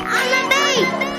on the beat.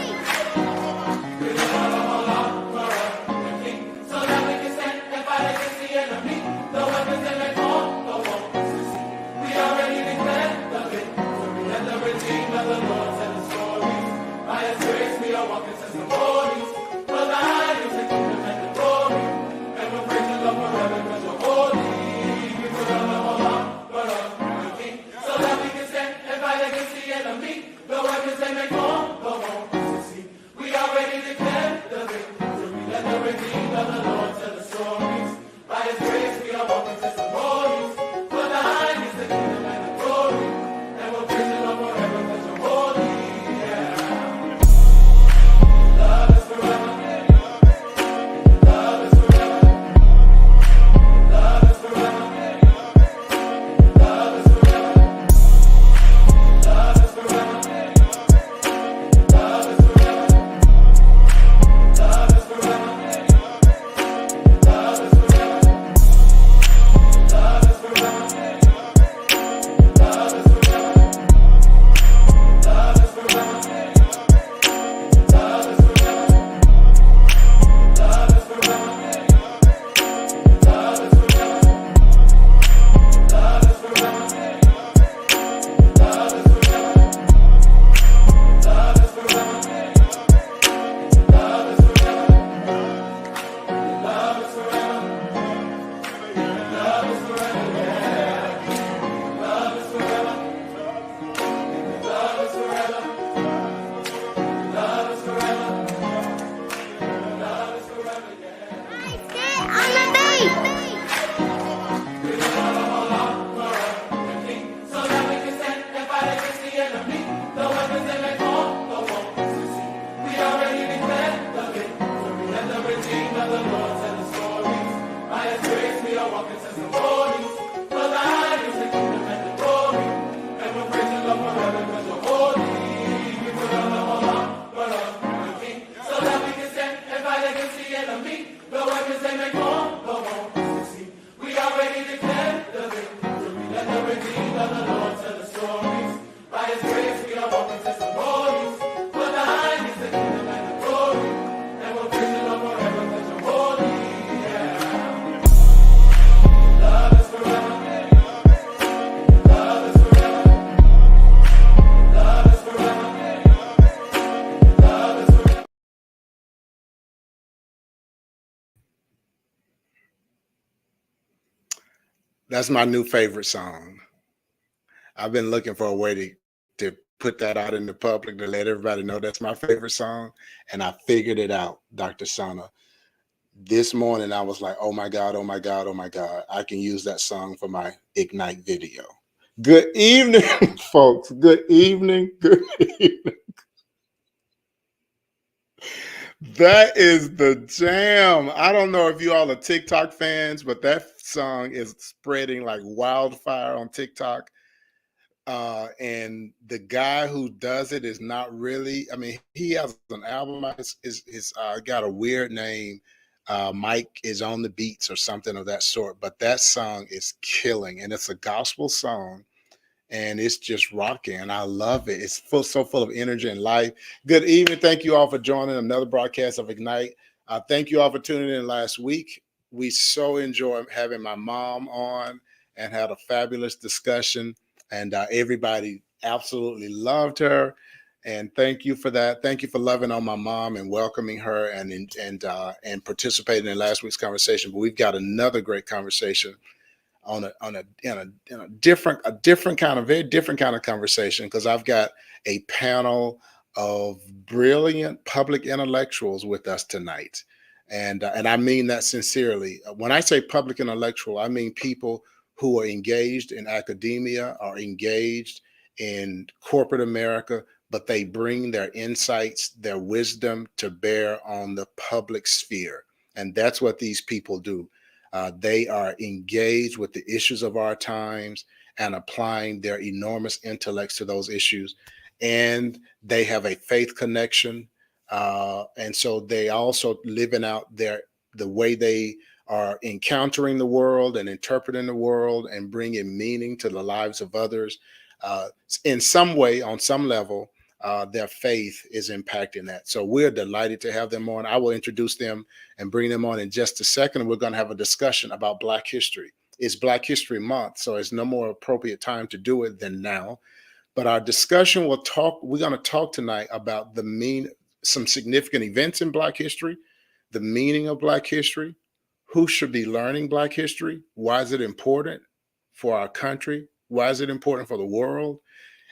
That's my new favorite song. I've been looking for a way to put that out in the public to let everybody know that's my favorite song. And I figured it out, Dr. Shana. This morning, I was like, oh my God, oh my God, oh my God. I can use that song for my Ignite video. Good evening, folks. Good evening. Good evening. That is the jam. I don't know if you all are TikTok fans, but that song is spreading like wildfire on TikTok. And the guy who does it is not really, I mean, he has an album, is got a weird name. Mike is on the beats or something of that sort, but that song is killing, and it's a gospel song. And it's just rocking, and I love it. It's so full of energy and life. Good evening. Thank you all for joining another broadcast of Ignite. Thank you all for tuning in last week. We so enjoyed having my mom on and had a fabulous discussion, and everybody absolutely loved her. And thank you for that. Thank you for loving on my mom and welcoming her and participating in last week's conversation. But we've got another great conversation on a very different kind of conversation, because I've got a panel of brilliant public intellectuals with us tonight, and I mean that sincerely. When I say public intellectual, I mean people who are engaged in academia, are engaged in corporate America, but they bring their insights, their wisdom to bear on the public sphere, and that's what these people do. They are engaged with the issues of our times and applying their enormous intellects to those issues. And they have a faith connection. And so they also living out the way they are encountering the world and interpreting the world and bringing meaning to the lives of others in some way, on some level. their faith is impacting that. So we're delighted to have them on. I will introduce them and bring them on in just a second. We're going to have a discussion about Black history. It's Black History Month, so it's no more appropriate time to do it than now. But our discussion will talk, we're going to talk tonight about some significant events in Black history, the meaning of Black history, who should be learning Black history, why is it important for our country, why is it important for the world,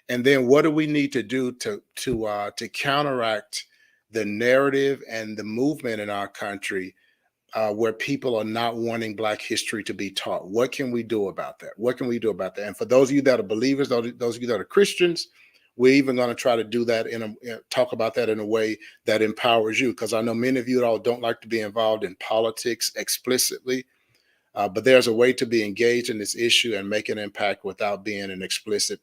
and then what do we need to do to counteract the narrative and the movement in our country where people are not wanting Black history to be taught. What can we do about that? What can we do about that? And for those of you that are believers, those of you that are Christians, we're even going to try to do that talk about that in a way that empowers you, because I know many of you all don't like to be involved in politics explicitly, but there's a way to be engaged in this issue and make an impact without being an explicit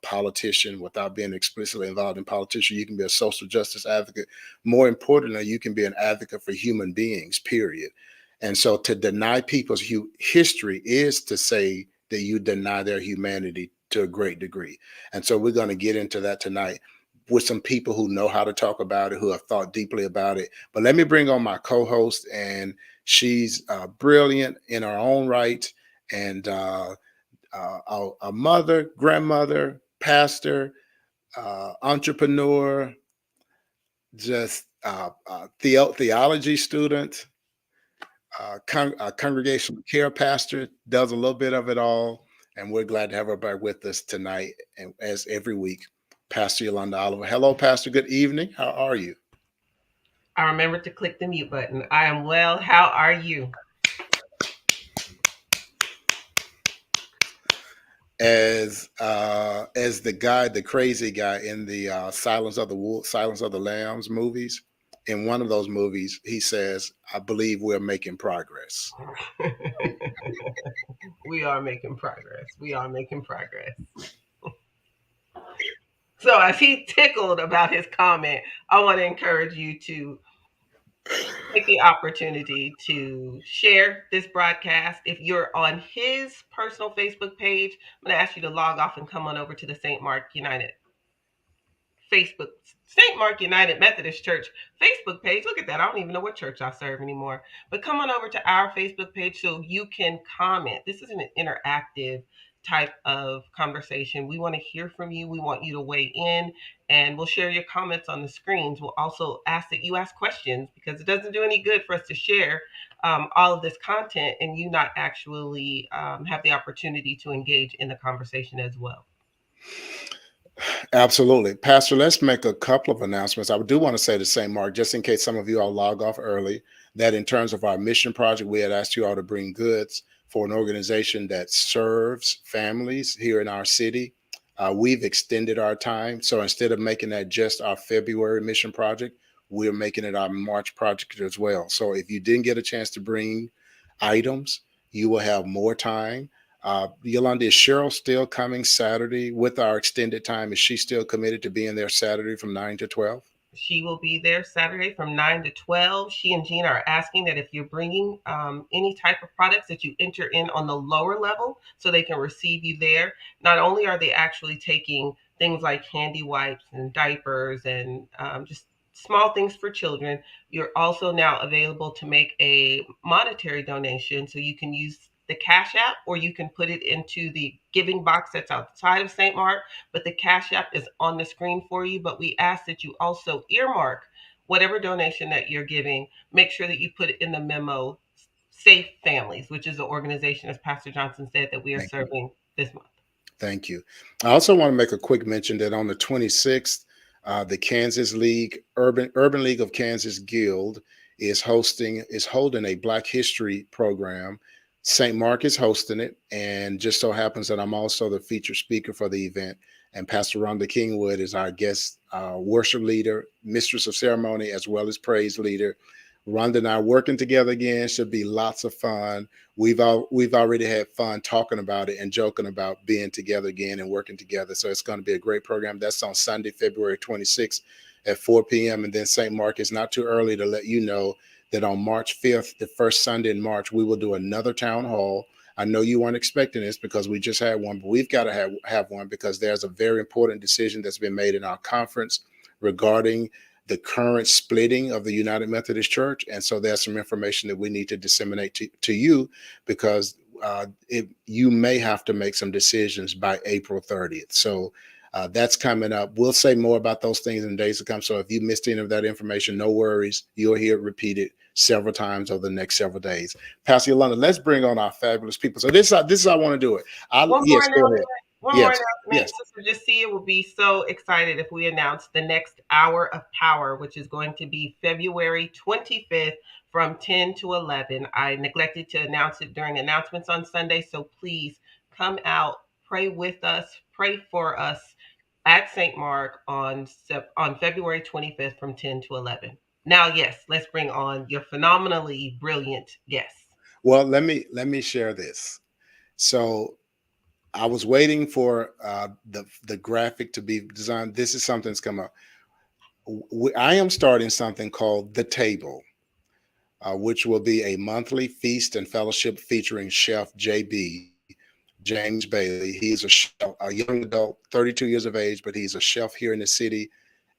politician, without being explicitly involved in politics. You can be a social justice advocate. More importantly, you can be an advocate for human beings, period. And so to deny people's history is to say that you deny their humanity to a great degree. And so we're going to get into that tonight with some people who know how to talk about it, who have thought deeply about it. But let me bring on my co-host, and she's brilliant in her own right, and a mother, grandmother, pastor, entrepreneur, just theology student, congregational care pastor, does a little bit of it all. And we're glad to have her back with us tonight, and as every week, Pastor Yolanda Oliver. Hello, Pastor. Good evening. How are you? I remembered to click the mute button. I am well. How are you? As the guy, the crazy guy in the Silence of the Lambs movies. In one of those movies, he says, "I believe we're making progress." We are making progress. We are making progress. So, as he tickled about his comment, I want to encourage you to take the opportunity to share this broadcast. If you're on his personal Facebook page, I'm going to ask you to log off and come on over to the St. Mark United Facebook, St. Mark United Methodist Church Facebook page. Look at that. I don't even know what church I serve anymore. But come on over to our Facebook page so you can comment. This is an interactive type of conversation. We want to hear from you. We want you to weigh in, and we'll share your comments on the screens. We'll also ask that you ask questions, because it doesn't do any good for us to share all of this content and you not actually have the opportunity to engage in the conversation as well. Absolutely. Pastor, let's make a couple of announcements. I do want to say the same, Mark, just in case some of you all log off early, that in terms of our mission project, we had asked you all to bring goods for an organization that serves families here in our city. We've extended our time. So instead of making that just our February mission project, we're making it our March project as well. So if you didn't get a chance to bring items, you will have more time. Yolanda, is Cheryl still coming Saturday with our extended time? Is she still committed to being there Saturday from 9 to 12? She will be there Saturday from 9 to 12. She and Gina are asking that if you're bringing any type of products, that you enter in on the lower level so they can receive you there. Not only are they actually taking things like handy wipes and diapers and just small things for children, you're also now available to make a monetary donation. So you can use the Cash App, or you can put it into the giving box that's outside of St. Mark, but the Cash App is on the screen for you. But we ask that you also earmark whatever donation that you're giving. Make sure that you put it in the memo, Safe Families, which is the organization, as Pastor Johnson said, that we are Thank you. serving this month. Thank you. I also want to make a quick mention that on the 26th, the Kansas League, Urban League of Kansas Guild is holding a Black History program. St. Mark is hosting it, and just so happens that I'm also the featured speaker for the event. And Pastor Rhonda Kingwood is our guest worship leader, mistress of ceremony, as well as praise leader. Rhonda and I working together again. Should be lots of fun. We've already had fun talking about it and joking about being together again and working together. So it's going to be a great program. That's on Sunday, February 26th at 4 p.m. And then St. Mark, is not too early to let you know that on March 5th, the first Sunday in March, we will do another town hall. I know you weren't expecting this because we just had one, but we've got to have one because there's a very important decision that's been made in our conference regarding the current splitting of the United Methodist Church. And so there's some information that we need to disseminate to you because you may have to make some decisions by April 30th. So that's coming up. We'll say more about those things in days to come. So if you missed any of that information, no worries. You'll hear it repeated several times over the next several days. Pastor Yolanda, let's bring on our fabulous people. So this is how I want to do it. One more Yes, go announcement. ahead. One more Yes, announcement. yes. Sister Jacia will be so excited if we announce the next hour of power, which is going to be February 25th from 10 to 11. I neglected to announce it during announcements on Sunday, so please come out, pray with us, pray for us at St. Mark on February 25th from 10 to 11. Now, yes, let's bring on your phenomenally brilliant guests. Well, let me share this. So I was waiting for the graphic to be designed. This is something that's come up. I am starting something called The Table, which will be a monthly feast and fellowship featuring Chef JB, James Bailey. He's a chef, a young adult, 32 years of age, but he's a chef here in the city.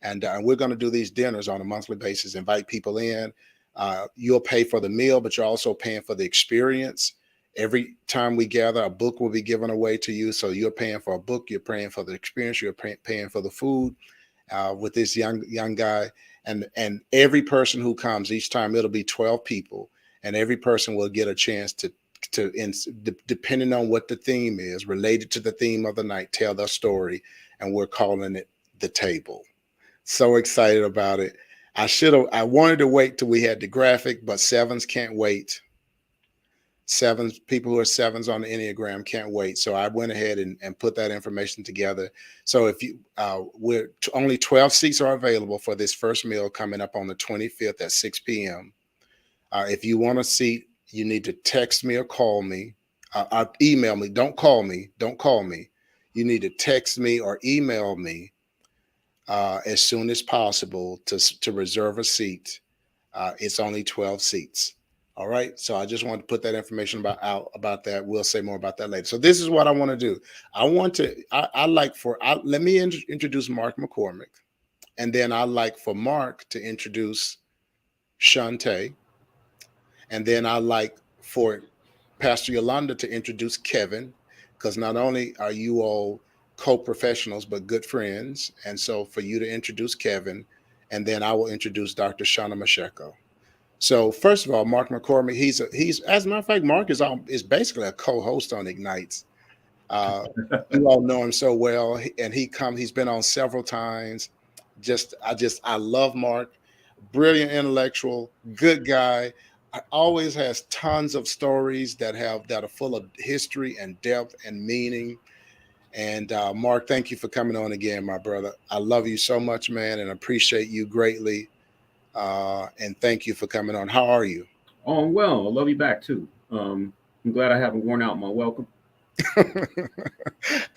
And we're going to do these dinners on a monthly basis, invite people in. You'll pay for the meal, but you're also paying for the experience. Every time we gather, a book will be given away to you. So you're paying for a book, you're paying for the experience, you're paying for the food with this young guy. And every person who comes each time, it'll be 12 people, and every person will get a chance depending on what the theme is, related to the theme of the night, tell their story, and we're calling it The Table. So excited about it. I wanted to wait till we had the graphic, but sevens can't wait. Sevens, people who are sevens on the Enneagram can't wait. So I went ahead and put that information together. So if you, only 12 seats are available for this first meal coming up on the 25th at 6 p.m. If you want a seat, you need to text me or call me, email me. Don't call me. Don't call me. You need to text me or email me as soon as possible to reserve a seat. It's only 12 seats. All right. So I just want to put that information about that. We'll say more about that later. So this is what I want to do. Let me introduce Mark McCormick. And then I like for Mark to introduce Shontai. And then I like for Pastor Yolanda to introduce Kevin, because not only are you all co-professionals, but good friends. And so for you to introduce Kevin, and then I will introduce Dr. Shana Mashego. So first of all, Mark McCormick, he's as a matter of fact, Mark is basically a co-host on Ignites. Uh, you all know him so well, and he's been on several times. I love Mark, brilliant intellectual, good guy. Always has tons of stories that are full of history and depth and meaning. And Mark, thank you for coming on again, my brother. I love you so much, man, and appreciate you greatly. And thank you for coming on. How are you? Oh, well, I love you back too. I'm glad I haven't worn out my welcome.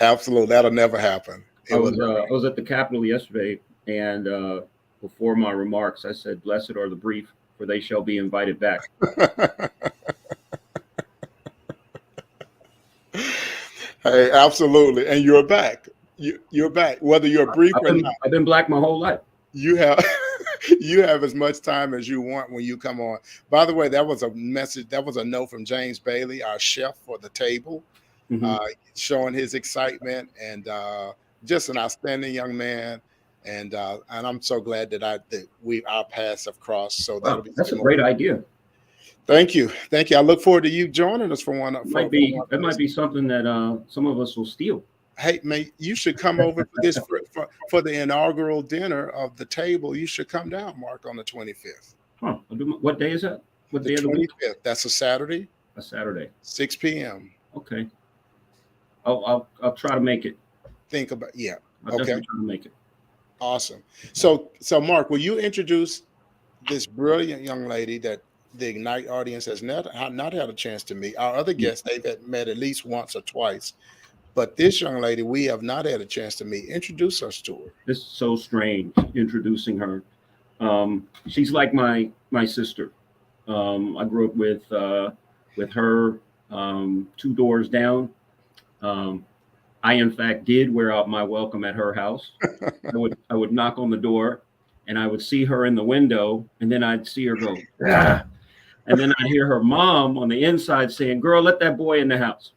Absolutely, that'll never happen. I was at the Capitol yesterday, and before my remarks, I said, "Blessed are the brief, for they shall be invited back." Hey, absolutely, and you're back. You're back, whether you're brief or not. I've been black my whole life. You have you have as much time as you want when you come on. By the way, that was a message. That was a note from James Bailey, our chef for the table, Mm-hmm. showing his excitement and just an outstanding young man. And I'm so glad that our paths have crossed. So Wow, that'll be that's a great idea. Thank you. I look forward to you joining us for one. That might be something that some of us will steal. Hey, man, you should come over for this for the inaugural dinner of the table. You should come down, Mark, on the 25th. Huh? What day is that? What The day of the week? 25th. That's a Saturday. A Saturday. 6 p.m. Okay. I'll try to make it. Think about I'll definitely try to make it. Awesome. So Mark, will you introduce this brilliant young lady that the Ignite audience has not had a chance to meet? Our other guests, they've met at least once or twice, but this young lady we have not had a chance to meet. Introduce us to her. This is so strange introducing her. She's like my sister. I grew up with her 2 doors down. I, in fact, did wear out my welcome at her house. I would knock on the door, and I would see her in the window, and then I'd see her go, ah. And then I'd hear her mom on the inside saying, "Girl, let that boy in the house."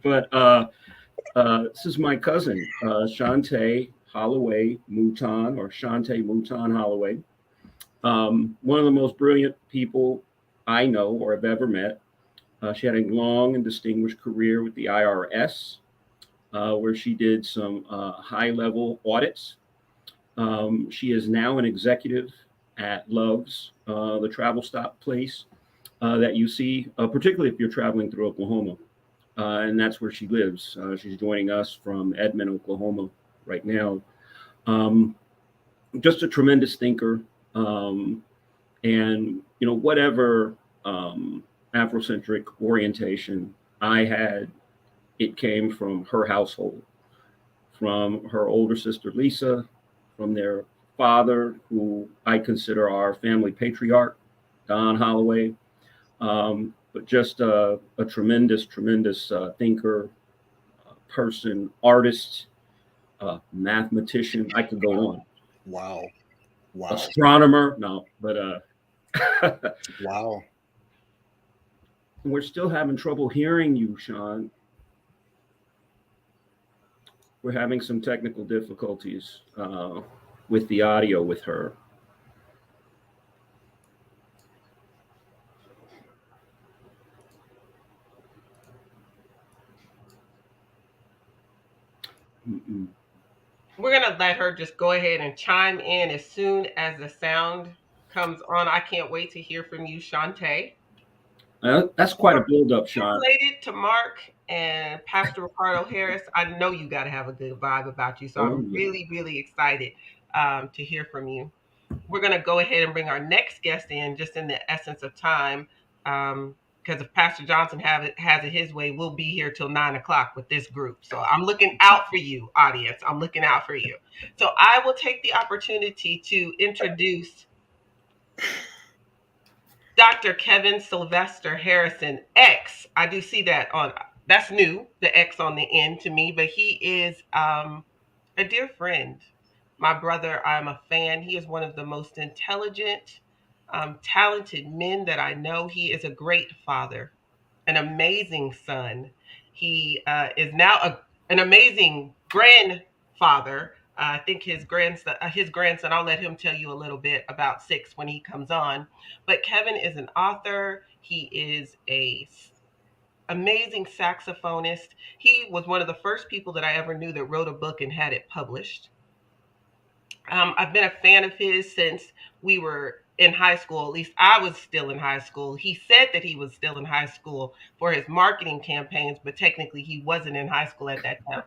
But this is my cousin, Shontai Holloway Mouton, or Shontai Mouton Holloway. One of the most brilliant people I know or have ever met. She had a long and distinguished career with the IRS, where she did some high-level audits. She is now an executive at Love's, the travel stop place that you see, particularly if you're traveling through Oklahoma. And that's where she lives. She's joining us from Edmond, Oklahoma right now. Just a tremendous thinker. And, whatever Afrocentric orientation I had, it came from her household, from her older sister, Lisa, from their father, who I consider our family patriarch, Don Holloway. But just a tremendous thinker, person, artist, mathematician. I could go on. Wow. Astronomer. No, but wow. We're still having trouble hearing you, Sean. We're having some technical difficulties with the audio with her. We're going to let her just go ahead and chime in as soon as the sound comes on. I can't wait to hear from you, Shontai. That's quite a build-up, Sean. Related to Mark and Pastor Ricardo Harris, I know you got to have a good vibe about you. So I'm really, really excited to hear from you. We're going to go ahead and bring our next guest in just in the essence of time. Because if Pastor Johnson has it his way, we'll be here till 9:00 with this group. So I'm looking out for you, audience. I'm looking out for you. So I will take the opportunity to introduce Dr. Kevin Sylvester Harrison, X. I do see that that's new, the X on the end to me, but he is a dear friend. My brother, I'm a fan. He is one of the most intelligent, talented men that I know. He is a great father, an amazing son. He is now an amazing grandfather. I think his grandson, I'll let him tell you a little bit about 6 when he comes on. But Kevin is an author. He is a amazing saxophonist. He was one of the first people that I ever knew that wrote a book and had it published. I've been a fan of his since we were in high school. At least I was still in high school. He said that he was still in high school for his marketing campaigns, but technically he wasn't in high school at that time.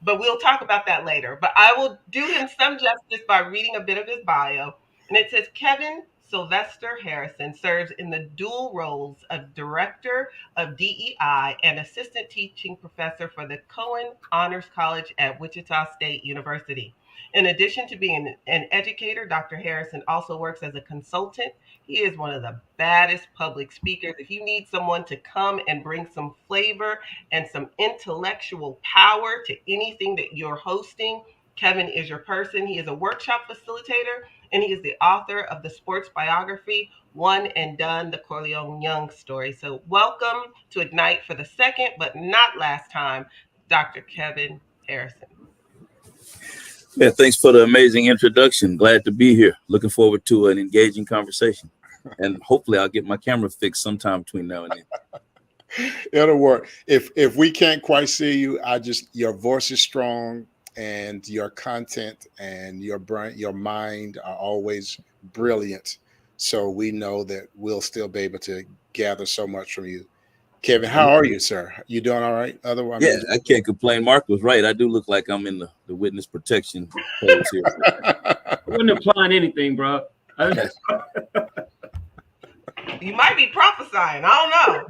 But we'll talk about that later. But I will do him some justice by reading a bit of his bio. And it says, Kevin Sylvester Harrison serves in the dual roles of Director of DEI and Assistant Teaching Professor for the Cohen Honors College at Wichita State University. In addition to being an educator, Dr. Harrison also works as a consultant. He is one of the baddest public speakers. If you need someone to come and bring some flavor and some intellectual power to anything that you're hosting, Kevin is your person. He is a workshop facilitator, and he is the author of the sports biography, One and Done, the Corleone Young story. So welcome to Ignite for the second, but not last time, Dr. Kevin Harrison. Yeah, thanks for the amazing introduction. Glad to be here. Looking forward to an engaging conversation. And hopefully I'll get my camera fixed sometime between now and then. It'll work. If we can't quite see you, your voice is strong and your content and your brain, your mind are always brilliant. So we know that we'll still be able to gather so much from you. Kevin, how are you, sir? You doing all right? Otherwise, yeah, I can't complain. Mark was right. I do look like I'm in the witness protection pose here. I wasn't implying anything, bro. You might be prophesying. I don't know.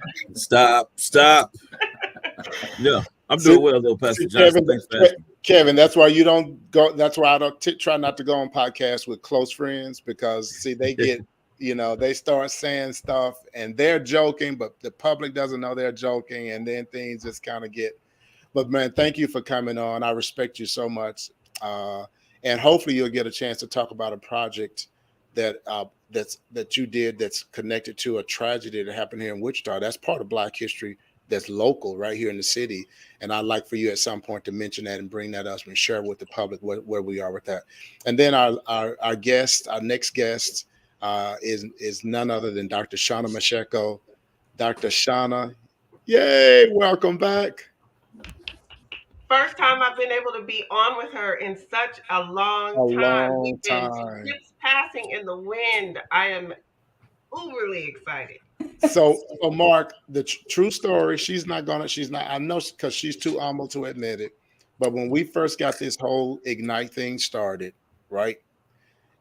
Stop. Yeah, I'm doing well though, Pastor Johnson. Thanks for asking. Kevin, that's why you don't go. That's why I don't try not to go on podcasts with close friends, because see, they get They start saying stuff and they're joking, but the public doesn't know they're joking, and then things just kind of get. But man, thank you for coming on. I respect you so much, and hopefully you'll get a chance to talk about a project that you did that's connected to a tragedy that happened here in Wichita. That's part of Black history. That's local right here in the city, and I'd like for you at some point to mention that and bring that up and share with the public where we are with that. And then our guest, our next guest, is none other than Dr. Shana Mashego. Dr. Shana, yay! Welcome back. First time I've been able to be on with her in such a A long time. long We've been time. ships passing in the wind. I am uberly excited. So Mark, the true story, she's not, I know because she's too humble to admit it. But when we first got this whole Ignite thing started, right?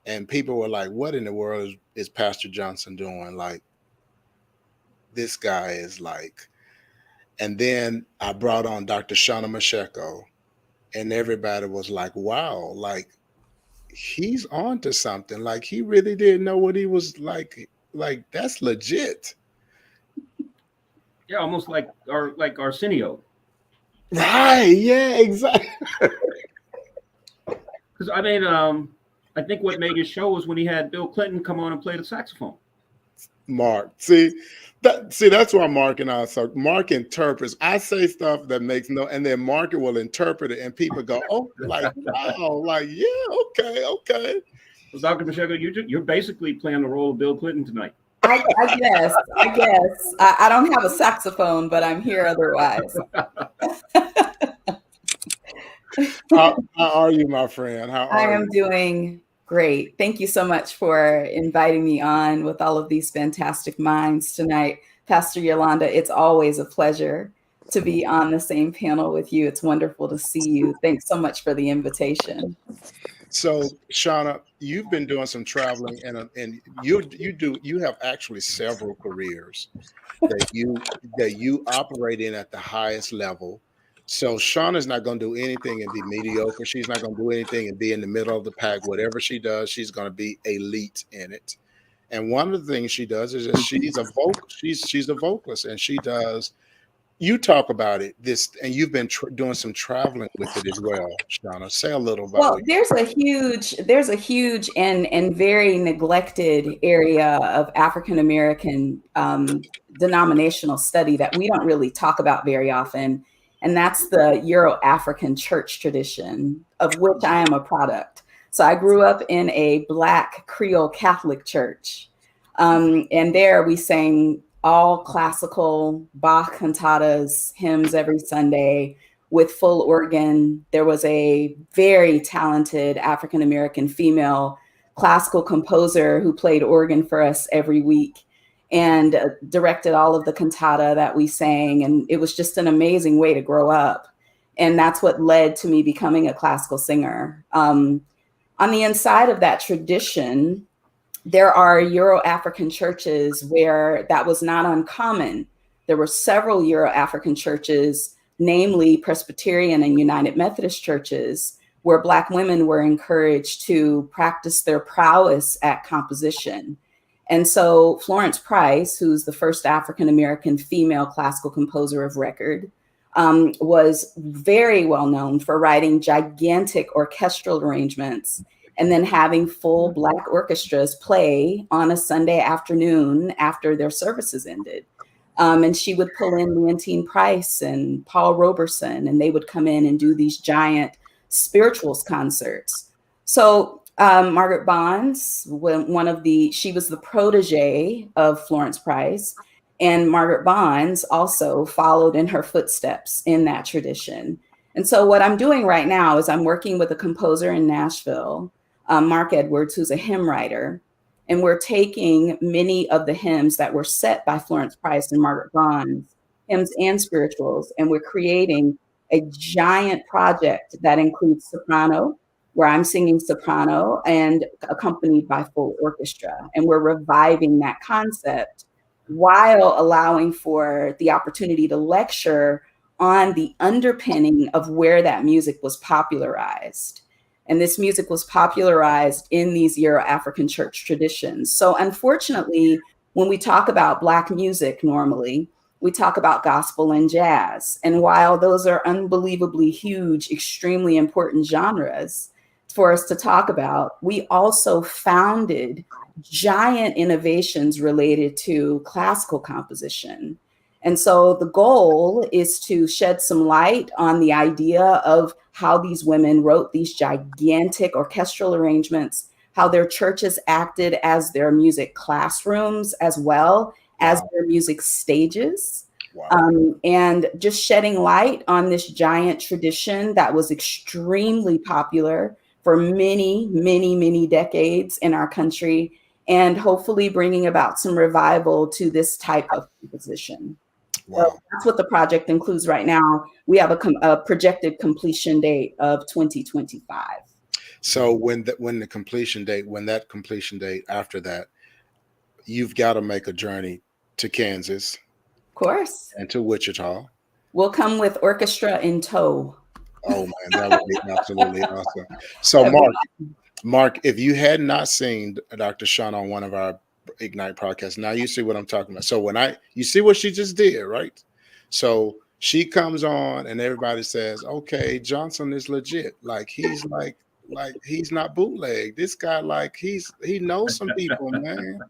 And people were like, what in the world is Pastor Johnson doing? Like, this guy is like, and then I brought on Dr. Shana Mashego, and everybody was like, wow, like he's on to something. Like he really didn't know what he was like that's legit. Yeah, almost like Arsenio. Right. Yeah, exactly. Because I think what made his show was when he had Bill Clinton come on and play the saxophone. Mark, that's why Mark and I. So Mark interprets. I say stuff that makes no, and then Mark will interpret it, and people go, "Oh, like wow, like yeah, okay." So, Dr. Mashego, you're basically playing the role of Bill Clinton tonight. I guess. I don't have a saxophone, but I'm here otherwise. How are you, my friend? I am doing great. Thank you so much for inviting me on with all of these fantastic minds tonight. Pastor Yolanda, it's always a pleasure to be on the same panel with you. It's wonderful to see you. Thanks so much for the invitation. So, Shana, you've been doing some traveling, and you have actually several careers that you operate in at the highest level. So Shauna's not going to do anything and be mediocre. She's not going to do anything and be in the middle of the pack. Whatever she does, she's going to be elite in it. And one of the things she does is that she's a vocalist, and she does. You talk about it and you've been doing some traveling with it as well, Shana. Say a little about. Well, there's a huge and very neglected area of African American denominational study that we don't really talk about very often. And that's the Euro-African church tradition, of which I am a product. So I grew up in a Black Creole Catholic church. And there we sang all classical Bach cantatas, hymns every Sunday with full organ. There was a very talented African-American female classical composer who played organ for us every week and directed all of the cantata that we sang. And it was just an amazing way to grow up. And that's what led to me becoming a classical singer. On the inside of that tradition, there are Euro-African churches where that was not uncommon. There were several Euro-African churches, namely Presbyterian and United Methodist churches, where Black women were encouraged to practice their prowess at composition. And so Florence Price, who's the first African-American female classical composer of record, was very well known for writing gigantic orchestral arrangements and then having full Black orchestras play on a Sunday afternoon after their services ended. And she would pull in Leontine Price and Paul Robeson, and they would come in and do these giant spirituals concerts. So Margaret Bonds, she was the protege of Florence Price, and Margaret Bonds also followed in her footsteps in that tradition. And so what I'm doing right now is I'm working with a composer in Nashville, Mark Edwards, who's a hymn writer. And we're taking many of the hymns that were set by Florence Price and Margaret Bonds, hymns and spirituals, and we're creating a giant project that includes soprano, where I'm singing soprano and accompanied by full orchestra. And we're reviving that concept while allowing for the opportunity to lecture on the underpinning of where that music was popularized. And this music was popularized in these Euro-African church traditions. So unfortunately, when we talk about Black music normally, we talk about gospel and jazz. And while those are unbelievably huge, extremely important genres for us to talk about, we also founded giant innovations related to classical composition. And so the goal is to shed some light on the idea of how these women wrote these gigantic orchestral arrangements, how their churches acted as their music classrooms as well as their music stages. And just shedding light on this giant tradition that was extremely popular for many, many, many decades in our country, and hopefully bringing about some revival to this type of composition. So that's what the project includes right now. We have a projected completion date of 2025. So when that completion date after that, you've got to make a journey to Kansas. Of course. And to Wichita. We'll come with orchestra in tow. Oh man, that would be absolutely awesome. So Mark, if you had not seen Dr. Shana on one of our Ignite podcasts, now you see what I'm talking about. So you see what she just did, right? So she comes on and everybody says, okay, Johnson is legit. Like he's he's not bootleg. This guy, he knows some people, man.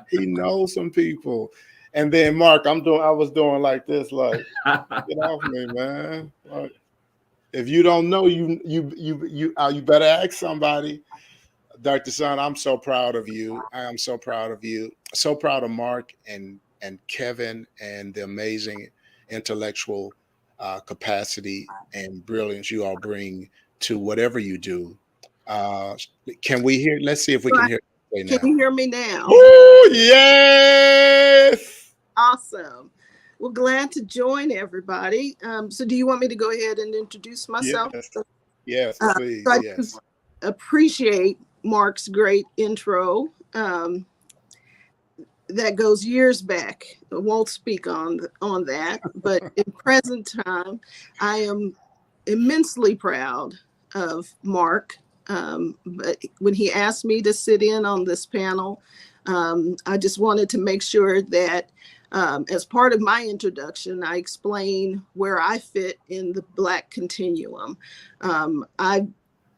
He knows some people. And then Mark, I was doing like this, like, get off me, man. Like, if you don't know, you better ask somebody. Dr. Son, I'm so proud of you. I am so proud of you. So proud of Mark and Kevin and the amazing intellectual capacity and brilliance you all bring to whatever you do. Can we hear? Let's see if we can hear. Can you hear me now? Oh, yes. Awesome. Well, glad to join everybody. So do you want me to go ahead and introduce myself? Yes, please. So yes. I appreciate Mark's great intro. That goes years back. I won't speak on that, but in present time, I am immensely proud of Mark. But when he asked me to sit in on this panel, I just wanted to make sure that as part of my introduction, I explain where I fit in the Black continuum.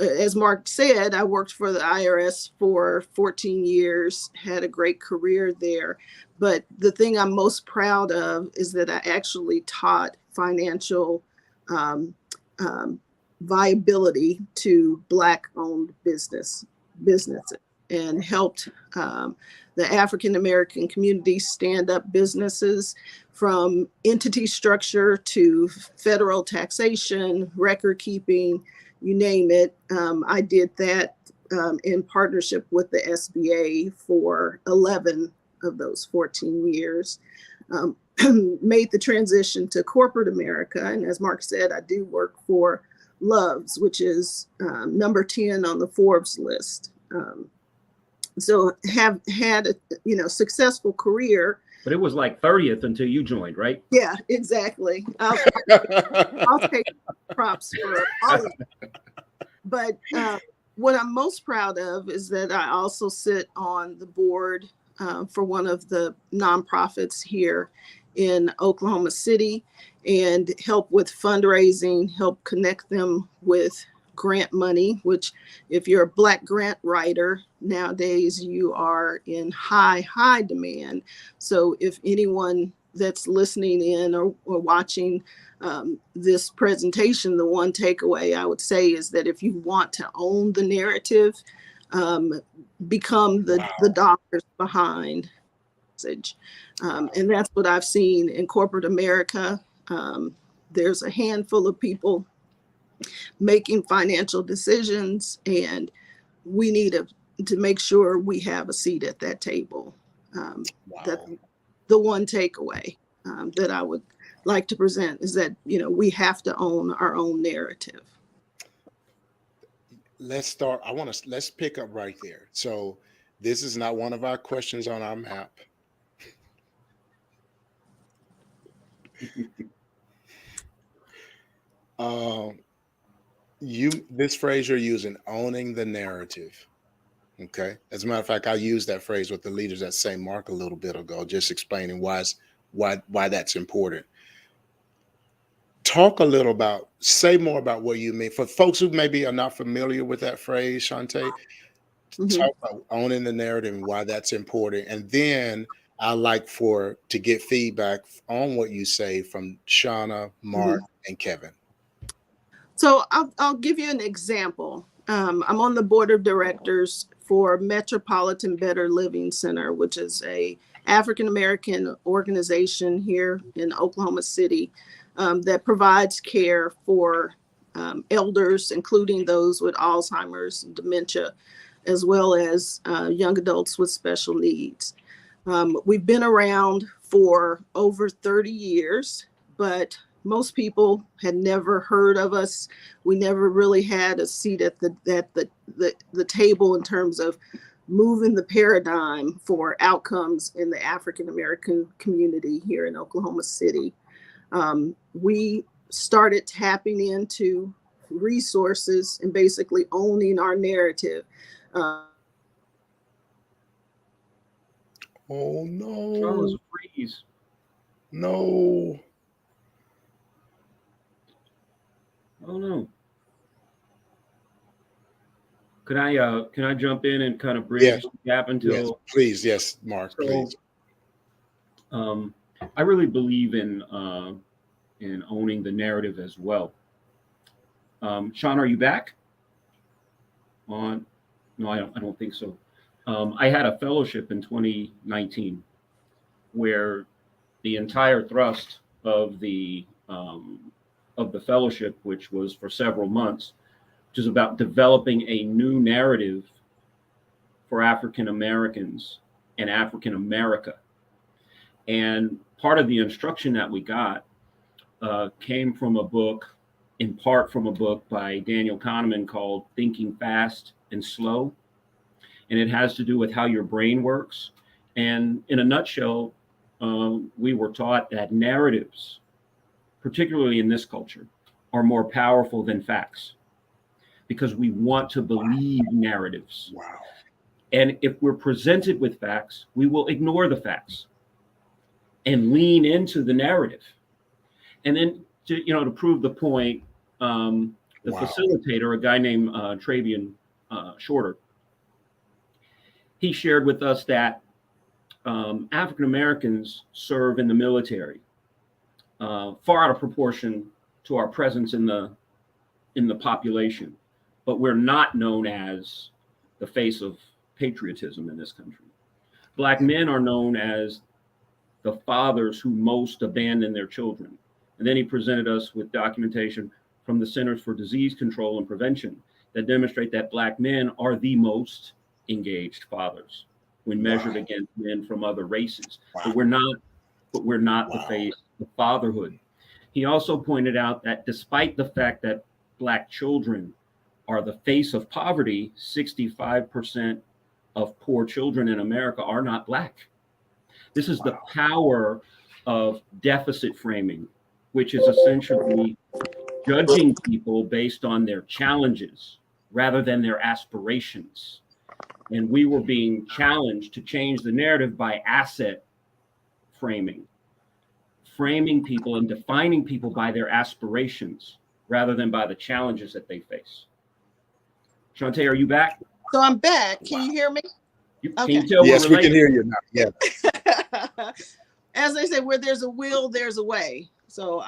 As Mark said, I worked for the IRS for 14 years, had a great career there. But the thing I'm most proud of is that I actually taught financial viability to Black-owned businesses and helped the African-American community stand up businesses from entity structure to federal taxation, record keeping, you name it. I did that in partnership with the SBA for 11 of those 14 years. Made the transition to corporate America. And as Mark said, I do work for Love's, which is number 10 on the Forbes list. So have had a successful career. But it was like 30th until you joined, right? Yeah, exactly. I'll take props for all of it. But what I'm most proud of is that I also sit on the board for one of the nonprofits here in Oklahoma City and help with fundraising, help connect them with grant money, which if you're a Black grant writer nowadays, you are in high demand. So if anyone that's listening in or watching this presentation, the one takeaway I would say is that if you want to own the narrative, become the dollars behind message. And that's what I've seen in corporate America. There's a handful of people making financial decisions, and we need to make sure we have a seat at that table. That's the one takeaway that I would like to present is that, we have to own our own narrative. Let's pick up right there. So this is not one of our questions on our map. This phrase you're using, owning the narrative. Okay. As a matter of fact, I used that phrase with the leaders at St. Mark a little bit ago, just explaining why that's important. Talk a little about, say more about what you mean. For folks who maybe are not familiar with that phrase, Shontai, talk about owning the narrative and why that's important. And then I like to get feedback on what you say from Shana, Mark, and Kevin. So I'll give you an example. I'm on the board of directors for Metropolitan Better Living Center, which is a African American organization here in Oklahoma City that provides care for elders, including those with Alzheimer's and dementia, as well as young adults with special needs. We've been around for over 30 years, but most people had never heard of us. We never really had a seat at the table in terms of moving the paradigm for outcomes in the African American community here in Oklahoma City. We started tapping into resources and basically owning our narrative. Oh no! Charles, freeze. No. Oh no. Can I jump in and kind of bridge the gap until? Yes, please, yes, Mark, please. I really believe in owning the narrative as well. Sean, are you back? No, I don't think so. I had a fellowship in 2019 where the entire thrust of the fellowship, which was for several months, which is about developing a new narrative for African Americans and African America. And part of the instruction that we got came from a book, in part from a book by Daniel Kahneman called Thinking Fast and Slow. And it has to do with how your brain works. And in a nutshell, we were taught that narratives, particularly in this culture, are more powerful than facts because we want to believe narratives. Wow. And if we're presented with facts, we will ignore the facts and lean into the narrative. And then, to prove the point, the facilitator, a guy named Travian Shorter, he shared with us that African Americans serve in the military, far out of proportion to our presence in the population, but we're not known as the face of patriotism in this country. Black men are known as the fathers who most abandon their children. And then he presented us with documentation from the Centers for Disease Control and Prevention that demonstrate that Black men are the most engaged fathers when measured against men from other races. But we're not the face of fatherhood. He also pointed out that despite the fact that Black children are the face of poverty, 65% of poor children in America are not Black. This is the power of deficit framing, which is essentially judging people based on their challenges rather than their aspirations. And we were being challenged to change the narrative by asset framing people and defining people by their aspirations rather than by the challenges that they face. Shontai, are you back? So I'm back. Can you hear me? Can you tell yes, we can hear you now. Yeah. As they say, where there's a will, there's a way. So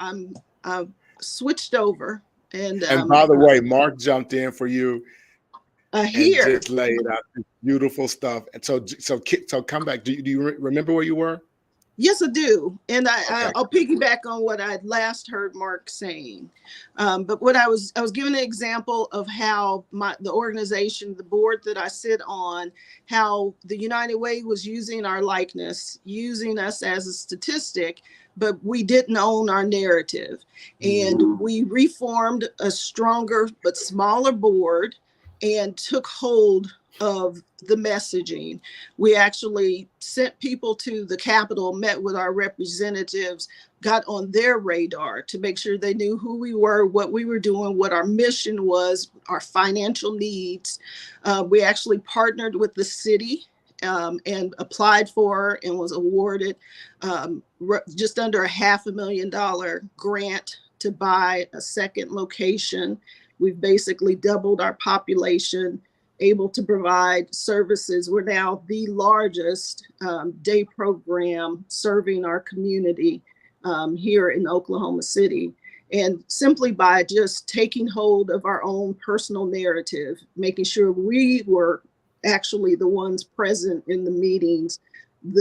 I've switched over. And by the way, Mark jumped in for you. Here. And just laid out this beautiful stuff. And so come back. Do you remember where you were? Yes, I do. And I'll piggyback on what I last heard Mark saying. But what I was giving an example of how the organization, the board that I sit on, how the United Way was using our likeness, using us as a statistic, but we didn't own our narrative. And we reformed a stronger but smaller board and took hold of the messaging. We actually sent people to the Capitol, met with our representatives, got on their radar to make sure they knew who we were, what we were doing, what our mission was, our financial needs. We actually partnered with the city and applied for and was awarded just under $500,000 grant to buy a second location. We've basically doubled our population, able to provide services. We're now the largest day program serving our community here in Oklahoma City. And simply by just taking hold of our own personal narrative, making sure we were actually the ones present in the meetings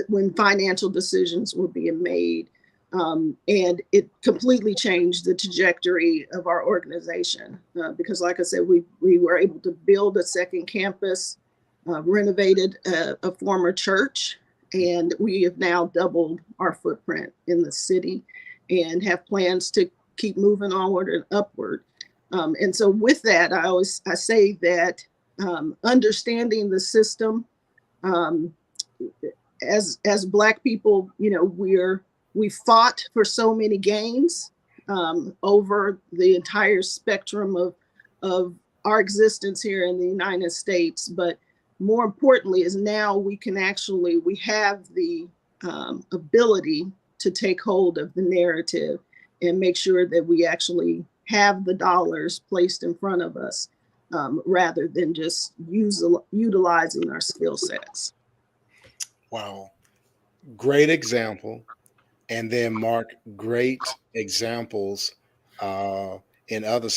when financial decisions were being made. And it completely changed the trajectory of our organization because, like I said, we were able to build a second campus, renovated a former church, and we have now doubled our footprint in the city and have plans to keep moving onward and upward. And so with that, I say that understanding the system, as Black people, we fought for so many gains over the entire spectrum of our existence here in the United States. But more importantly is now we have the ability to take hold of the narrative and make sure that we actually have the dollars placed in front of us rather than just utilizing our skill sets. Wow. Great example. And then, Mark, great examples in other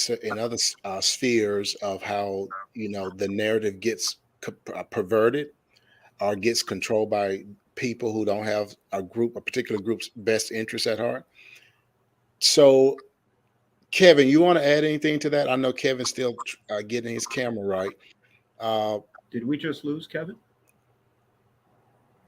spheres of how the narrative gets perverted or gets controlled by people who don't have a particular group's best interest at heart. So, Kevin, you want to add anything to that? I know Kevin's still getting his camera right. Did we just lose Kevin?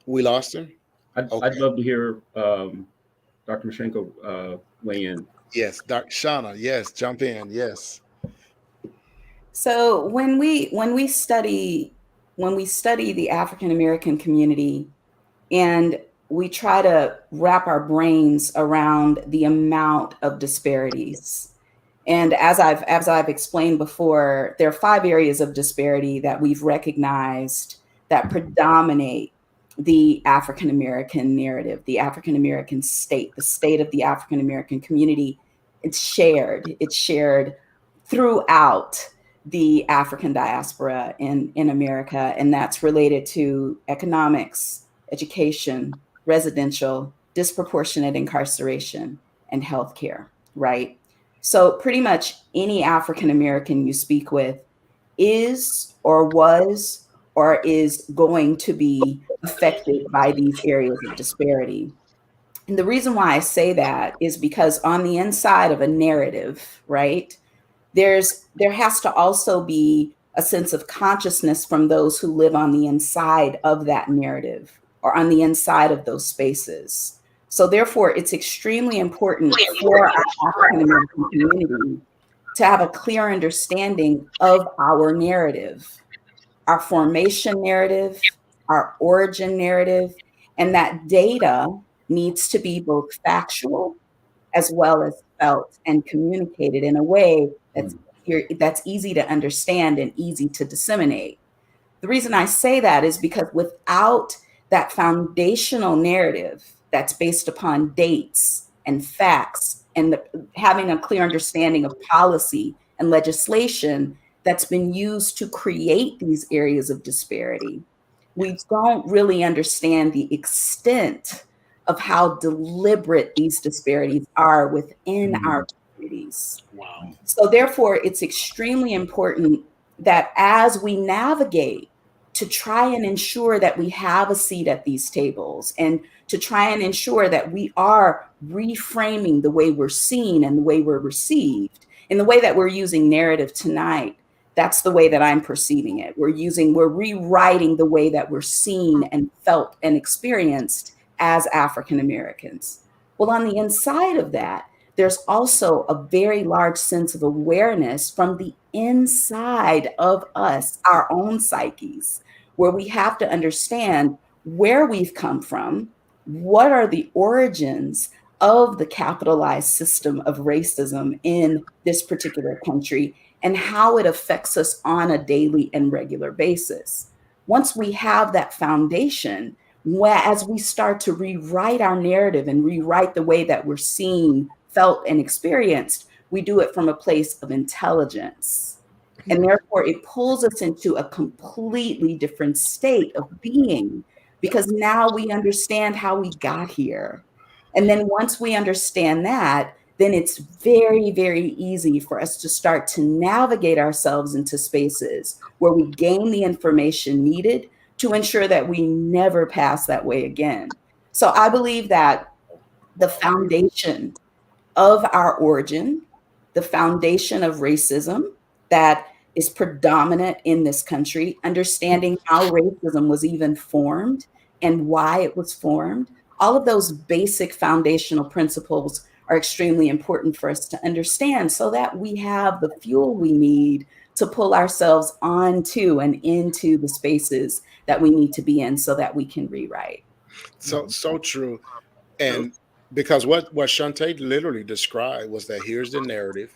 We lost him. I'd love to hear Dr. Mashego weigh in. Yes, Dr. Shana. Yes, jump in. Yes. So when we study the African American community, and we try to wrap our brains around the amount of disparities. And as I've explained before, there are 5 areas of disparity that we've recognized that predominate the African American narrative, the African American state, the state of the African American community. It's shared throughout the African diaspora in America, and that's related to economics, education, residential, disproportionate incarceration, and healthcare, right? So pretty much any African American you speak with is or was or is going to be affected by these areas of disparity. And the reason why I say that is because on the inside of a narrative, right, there has to also be a sense of consciousness from those who live on the inside of that narrative or on the inside of those spaces. So therefore, it's extremely important for our African American community to have a clear understanding of our narrative, our formation narrative, our origin narrative, and that data needs to be both factual as well as felt and communicated in a way that's easy to understand and easy to disseminate. The reason I say that is because without that foundational narrative that's based upon dates and facts and having a clear understanding of policy and legislation that's been used to create these areas of disparity, we don't really understand the extent of how deliberate these disparities are within our communities. Wow. So therefore, it's extremely important that as we navigate to try and ensure that we have a seat at these tables and to try and ensure that we are reframing the way we're seen and the way we're received, in the way that we're using narrative tonight, that's the way that I'm perceiving it. We're rewriting the way that we're seen and felt and experienced as African Americans. Well, on the inside of that, there's also a very large sense of awareness from the inside of us, our own psyches, where we have to understand where we've come from, what are the origins of the capitalized system of racism in this particular country, and how it affects us on a daily and regular basis. Once we have that foundation, as we start to rewrite our narrative and rewrite the way that we're seen, felt, and experienced, we do it from a place of intelligence. And therefore, it pulls us into a completely different state of being, because now we understand how we got here. And then once we understand that, then it's very, very easy for us to start to navigate ourselves into spaces where we gain the information needed to ensure that we never pass that way again. So I believe that the foundation of our origin, the foundation of racism that is predominant in this country, understanding how racism was even formed and why it was formed, all of those basic foundational principles are extremely important for us to understand, so that we have the fuel we need to pull ourselves onto and into the spaces that we need to be in so that we can rewrite. So true. And because what Shontai literally described was that here's the narrative,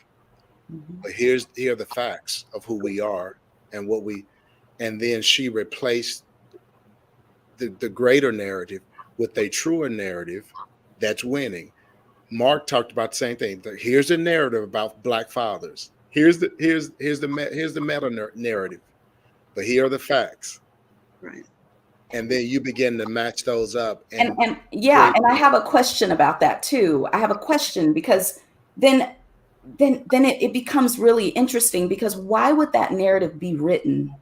but here are the facts of who we are and what we, and then she replaced the greater narrative with a truer narrative that's winning. Mark talked about the same thing. Here's a narrative about Black fathers. Here's the meta narrative, but here are the facts. Right. And then you begin to match those up. And I have a question about that too. I have a question, because then it becomes really interesting, because why would that narrative be written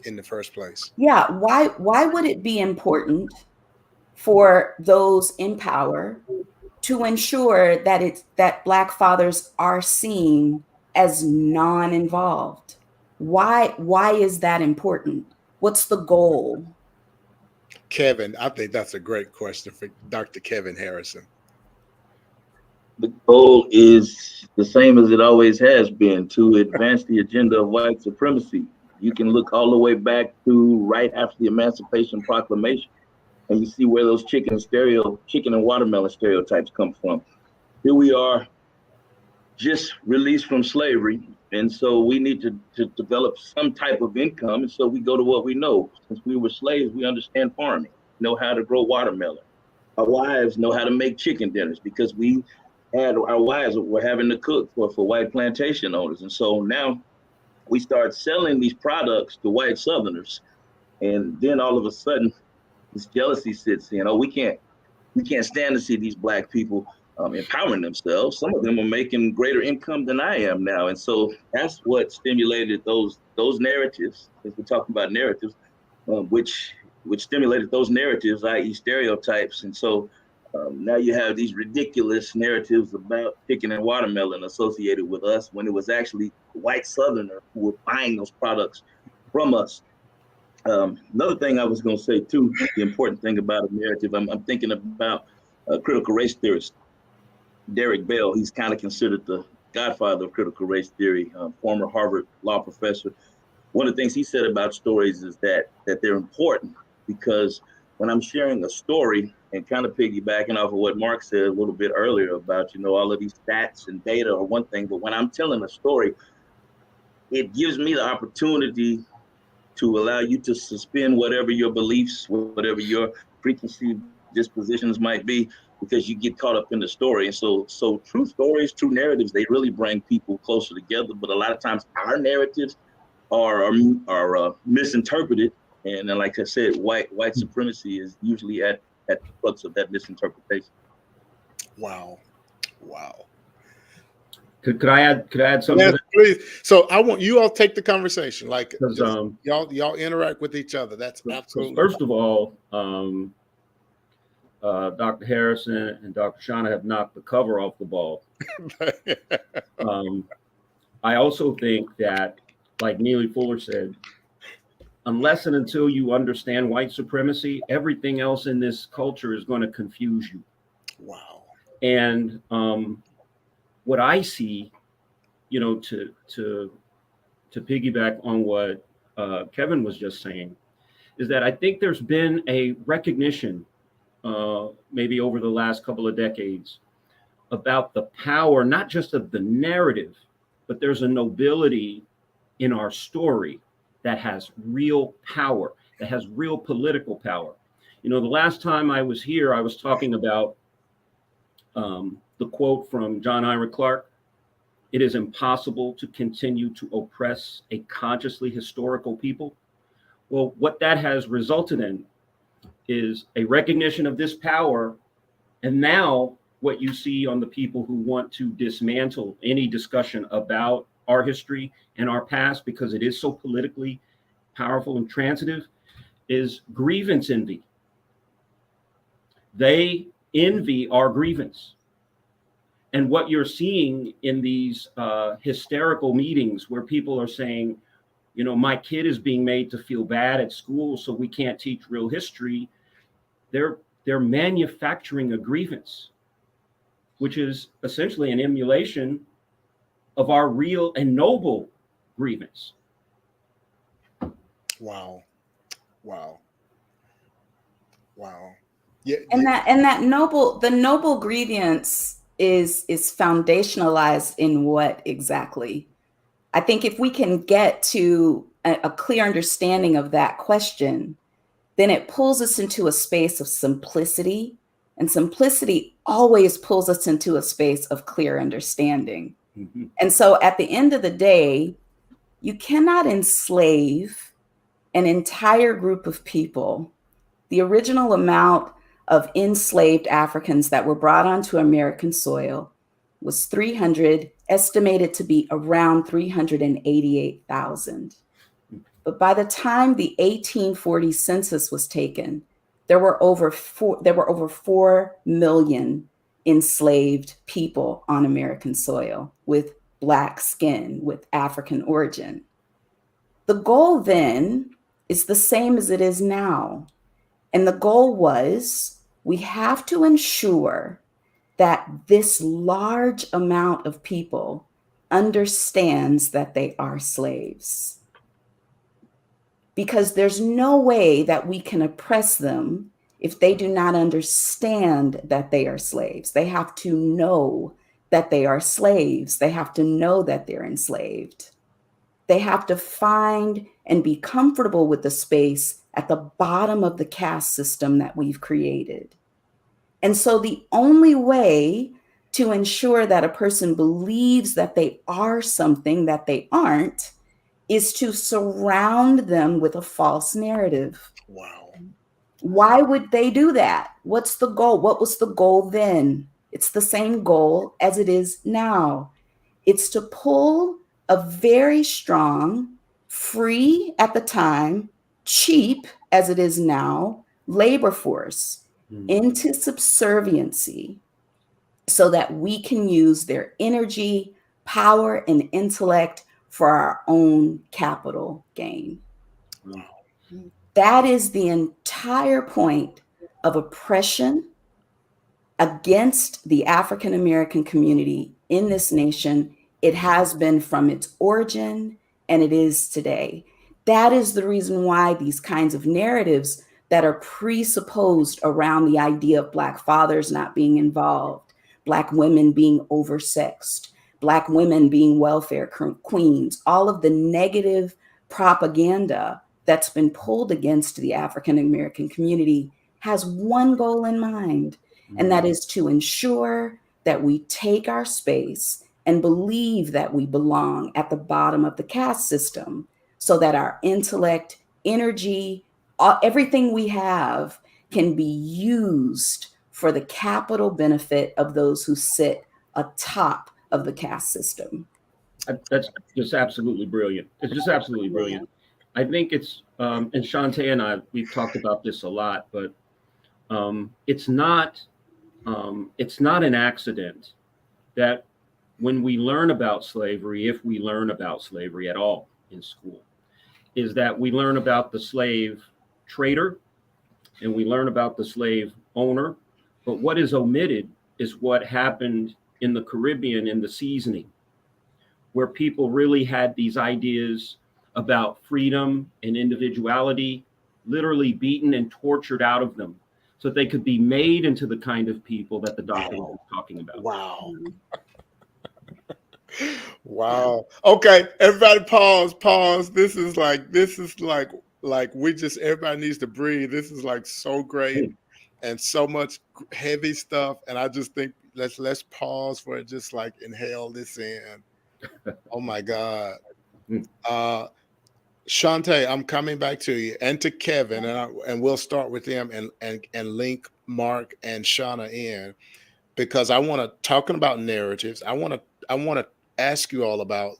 in the first place? Yeah, why would it be important for those in power to ensure that Black fathers are seen as non-involved? Why is that important? What's the goal? Kevin, I think that's a great question for Dr. Kevin Harrison. The goal is the same as it always has been, to advance the agenda of white supremacy. You can look all the way back to right after the Emancipation Proclamation, and you see where those chicken and watermelon stereotypes come from. Here we are, just released from slavery, and so we need to develop some type of income, and so we go to what we know. Since we were slaves, we understand farming, know how to grow watermelon. Our wives know how to make chicken dinners, because our wives were having to cook for white plantation owners, and so now we start selling these products to white Southerners, and then all of a sudden, this jealousy sits in. Oh, we can't stand to see these Black people empowering themselves. Some of them are making greater income than I am now, and so that's what stimulated those narratives. As we're talking about narratives, which stimulated those narratives, i.e., stereotypes, and so now you have these ridiculous narratives about chicken and watermelon associated with us, when it was actually white Southerners who were buying those products from us. Another thing I was going to say too, the important thing about a narrative, I'm thinking about critical race theorist Derek Bell. He's kind of considered the godfather of critical race theory, former Harvard law professor. One of the things he said about stories is that they're important, because when I'm sharing a story, and kind of piggybacking off of what Mark said a little bit earlier about, all of these stats and data are one thing, but when I'm telling a story, it gives me the opportunity to allow you to suspend whatever your beliefs, whatever your preconceived dispositions might be, because you get caught up in the story. And so true stories, true narratives, they really bring people closer together. But a lot of times our narratives are misinterpreted. And then, like I said, white supremacy is usually at the crux of that misinterpretation. Wow. Could I add something? Yes, please. So I want you all to take the conversation. Like, y'all interact with each other. That's absolutely. First of all, Dr. Harrison and Dr. Shana have knocked the cover off the ball. I also think that, like Neely Fuller said, unless and until you understand white supremacy, everything else in this culture is going to confuse you. Wow. And what I see, to piggyback on what Kevin was just saying, is that I think there's been a recognition, maybe over the last couple of decades, about the power, not just of the narrative, but there's a nobility in our story that has real power, that has real political power. The last time I was here, I was talking about the quote from John Heinrich Clarke: "It is impossible to continue to oppress a consciously historical people." Well, what that has resulted in is a recognition of this power. And now what you see on the people who want to dismantle any discussion about our history and our past, because it is so politically powerful and transitive, is grievance envy. They envy our grievance. And what you're seeing in these hysterical meetings where people are saying, my kid is being made to feel bad at school, so we can't teach real history. They're manufacturing a grievance, which is essentially an emulation of our real and noble grievance. Wow. Yeah. And the noble grievance is foundationalized in what exactly? I think if we can get to a clear understanding of that question, then it pulls us into a space of simplicity, and simplicity always pulls us into a space of clear understanding. Mm-hmm. And so at the end of the day, you cannot enslave an entire group of people. The original amount of enslaved Africans that were brought onto American soil was estimated to be around 388,000. But by the time the 1840 census was taken, there were over 4 million enslaved people on American soil with Black skin, with African origin. The goal then is the same as it is now. And the goal was, we have to ensure that this large amount of people understands that they are slaves. Because there's no way that we can oppress them if they do not understand that they are slaves. They have to know that they are slaves. They have to know that they're enslaved. They have to find and be comfortable with the space at the bottom of the caste system that we've created. And so the only way to ensure that a person believes that they are something that they aren't is to surround them with a false narrative. Wow. Why would they do that? What's the goal? What was the goal then? It's the same goal as it is now. It's to pull a very strong, free at the time, cheap as it is now, labor force into subserviency so that we can use their energy, power, and intellect for our own capital gain. Wow. That is the entire point of oppression against the African American community in this nation. It has been from its origin, and it is today. That is the reason why these kinds of narratives that are presupposed around the idea of Black fathers not being involved, Black women being oversexed, Black women being welfare queens, all of the negative propaganda that's been pulled against the African American community has one goal in mind, and that is to ensure that we take our space and believe that we belong at the bottom of the caste system so that our intellect, energy, everything we have can be used for the capital benefit of those who sit atop of the caste system. That's just absolutely brilliant. It's just absolutely brilliant. I think it's, and Shontai and I, we've talked about this a lot, but it's not an accident that when we learn about slavery, if we learn about slavery at all in school, is that we learn about the slave trader and we learn about the slave owner. But what is omitted is what happened in the Caribbean in the seasoning, where people really had these ideas about freedom and individuality literally beaten and tortured out of them so that they could be made into the kind of people that the doctor was talking about. Wow. Wow. Okay, everybody pause. This is like we just, everybody needs to breathe. This is like so great and so much heavy stuff. And I just think let's pause for it, just like inhale this in. Oh my God. Shontai, I'm coming back to you and to Kevin, and we'll start with them and link Mark and Shana in, because I want to, talking about narratives, I want to ask you all about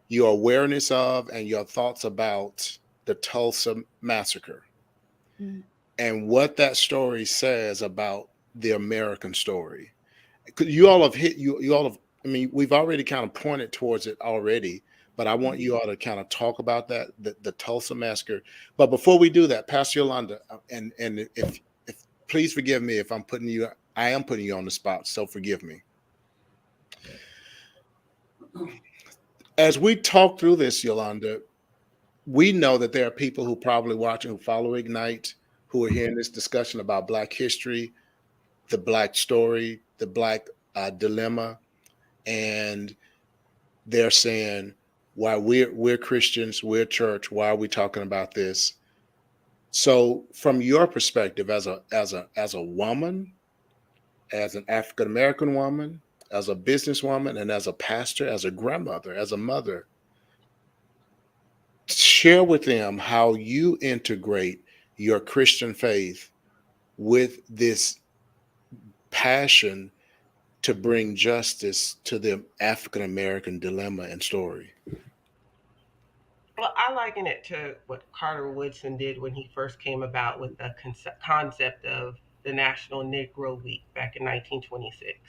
your awareness of and your thoughts about the Tulsa massacre and what that story says about the American story. You all have I mean, we've already kind of pointed towards it already, but I want you all to kind of talk about that, the Tulsa massacre. But before we do that, Pastor Yolanda, and if please forgive me if I am putting you on the spot, so forgive me. As we talk through this, Yolanda, we know that there are people who probably watching, who follow Ignite, who are hearing this discussion about Black history, the Black story, the Black dilemma, and they're saying, "Why we're Christians, we're church? Why are we talking about this?" So, from your perspective, as a woman, as an African American woman, as a businesswoman, and as a pastor, as a grandmother, as a mother, share with them how you integrate your Christian faith with this passion to bring justice to the African American dilemma and story. Well, I liken it to what Carter Woodson did when he first came about with the concept of the National Negro Week back in 1926.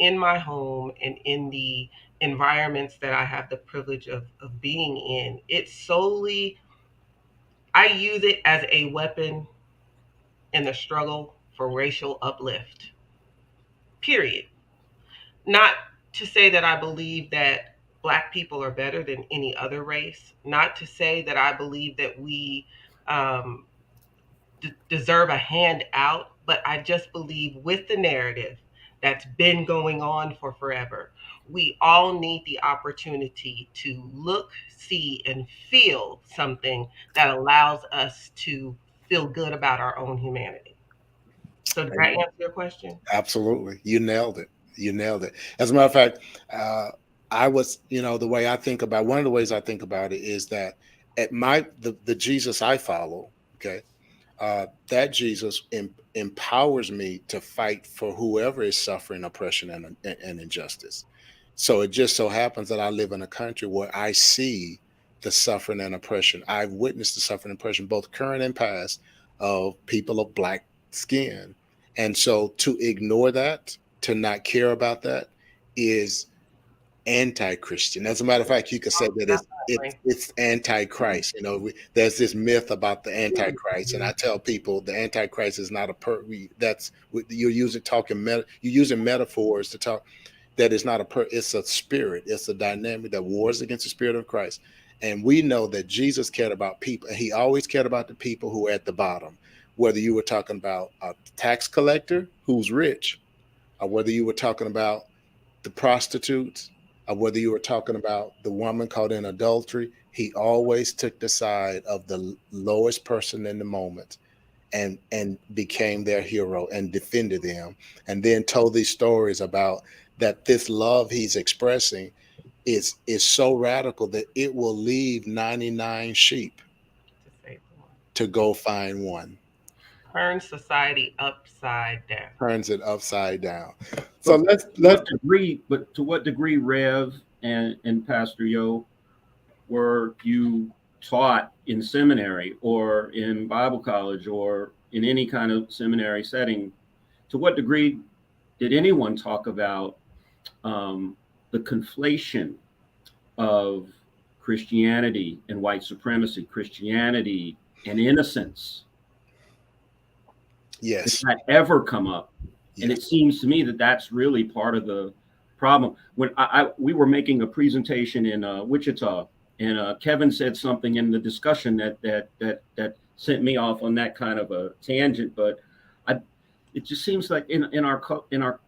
In my home and in the environments that I have the privilege of being in, I use it as a weapon in the struggle for racial uplift. Period. Not to say that I believe that Black people are better than any other race, not to say that I believe that we um, deserve a handout, but I just believe with the narrative that's been going on for forever, we all need the opportunity to look, see, and feel something that allows us to feel good about our own humanity. So, did that answer your question? Absolutely. You nailed it. You nailed it. As a matter of fact, I was, the way I think about, one of the ways I think about it is that at the Jesus I follow, okay, that Jesus empowers me to fight for whoever is suffering oppression and injustice. So it just so happens that I live in a country where I see the suffering and oppression. I've witnessed the suffering and oppression, both current and past, of people of Black skin. And so to ignore that, to not care about that, is anti-Christian. As a matter of fact, you could say that it's anti-Christ. There's this myth about the anti-Christ, and I tell people the anti-Christ is not you're using metaphors to talk. That is not it's a spirit. It's a dynamic that wars against the spirit of Christ. And we know that Jesus cared about people, and he always cared about the people who are at the bottom. Whether you were talking about a tax collector who's rich, or whether you were talking about the prostitutes, or whether you were talking about the woman caught in adultery, he always took the side of the lowest person in the moment and became their hero and defended them, and then told these stories about that this love he's expressing is so radical that it will leave 99 sheep to go find one. Turn society upside down. Turns it upside down. So let's to what degree, Rev and Pastor Yo, were you taught in seminary or in Bible college or in any kind of seminary setting? To what degree did anyone talk about the conflation of Christianity and white supremacy, Christianity and innocence? Yes. Did that ever come up? Yes. And it seems to me that that's really part of the problem. When we were making a presentation in Wichita, and Kevin said something in the discussion that sent me off on that kind of a tangent. But I, it just seems like in our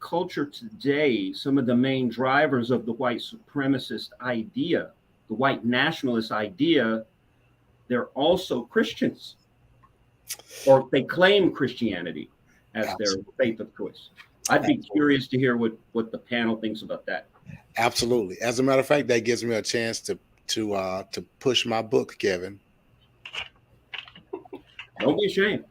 culture today, some of the main drivers of the white supremacist idea, the white nationalist idea, they're also Christians, or they claim Christianity as their faith of choice. I'd be curious to hear what the panel thinks about that. Absolutely. As a matter of fact, that gives me a chance to push my book, Kevin. Don't be ashamed.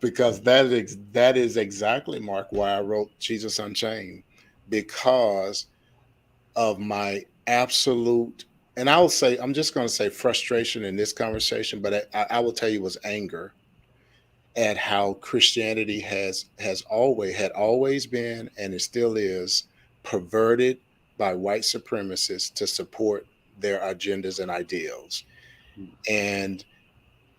Because that is exactly, Mark, why I wrote Jesus Unchained, because of my absolute, and I will say, I'm just going to say frustration in this conversation, but I will tell you was anger at how Christianity had always been, and it still is, perverted by white supremacists to support their agendas and ideals. And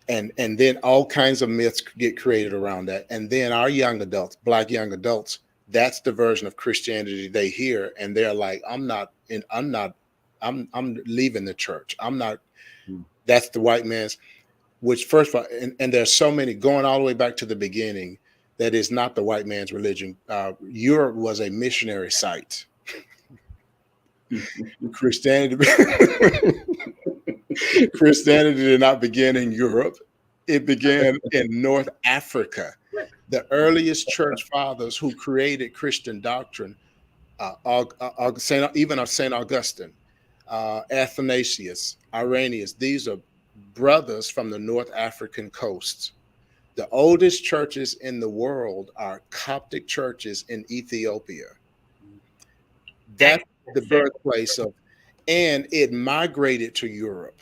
then all kinds of myths get created around that. And then our young adults, Black young adults, that's the version of Christianity they hear, and they're like, I'm leaving the church. That's the white man's, which first of all, and there's so many going all the way back to the beginning, that is not the white man's religion. Europe was a missionary site. Christianity did not begin in Europe. It began in North Africa. The earliest church fathers who created Christian doctrine, even of St. Augustine, Athanasius, Irenaeus, these are brothers from the North African coast. The oldest churches in the world are Coptic churches in Ethiopia. That's the birthplace of, and it migrated to Europe.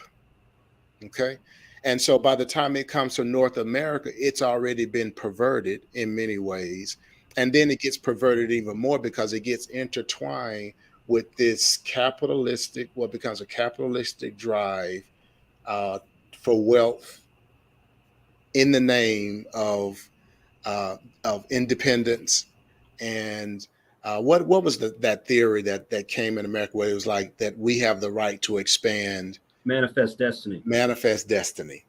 Okay. And so by the time it comes to North America, it's already been perverted in many ways. And then it gets perverted even more because it gets intertwined with this capitalistic, what becomes a capitalistic drive for wealth in the name of independence. And what was that theory that came in America, where it was like that we have the right to expand? Manifest destiny. Manifest destiny.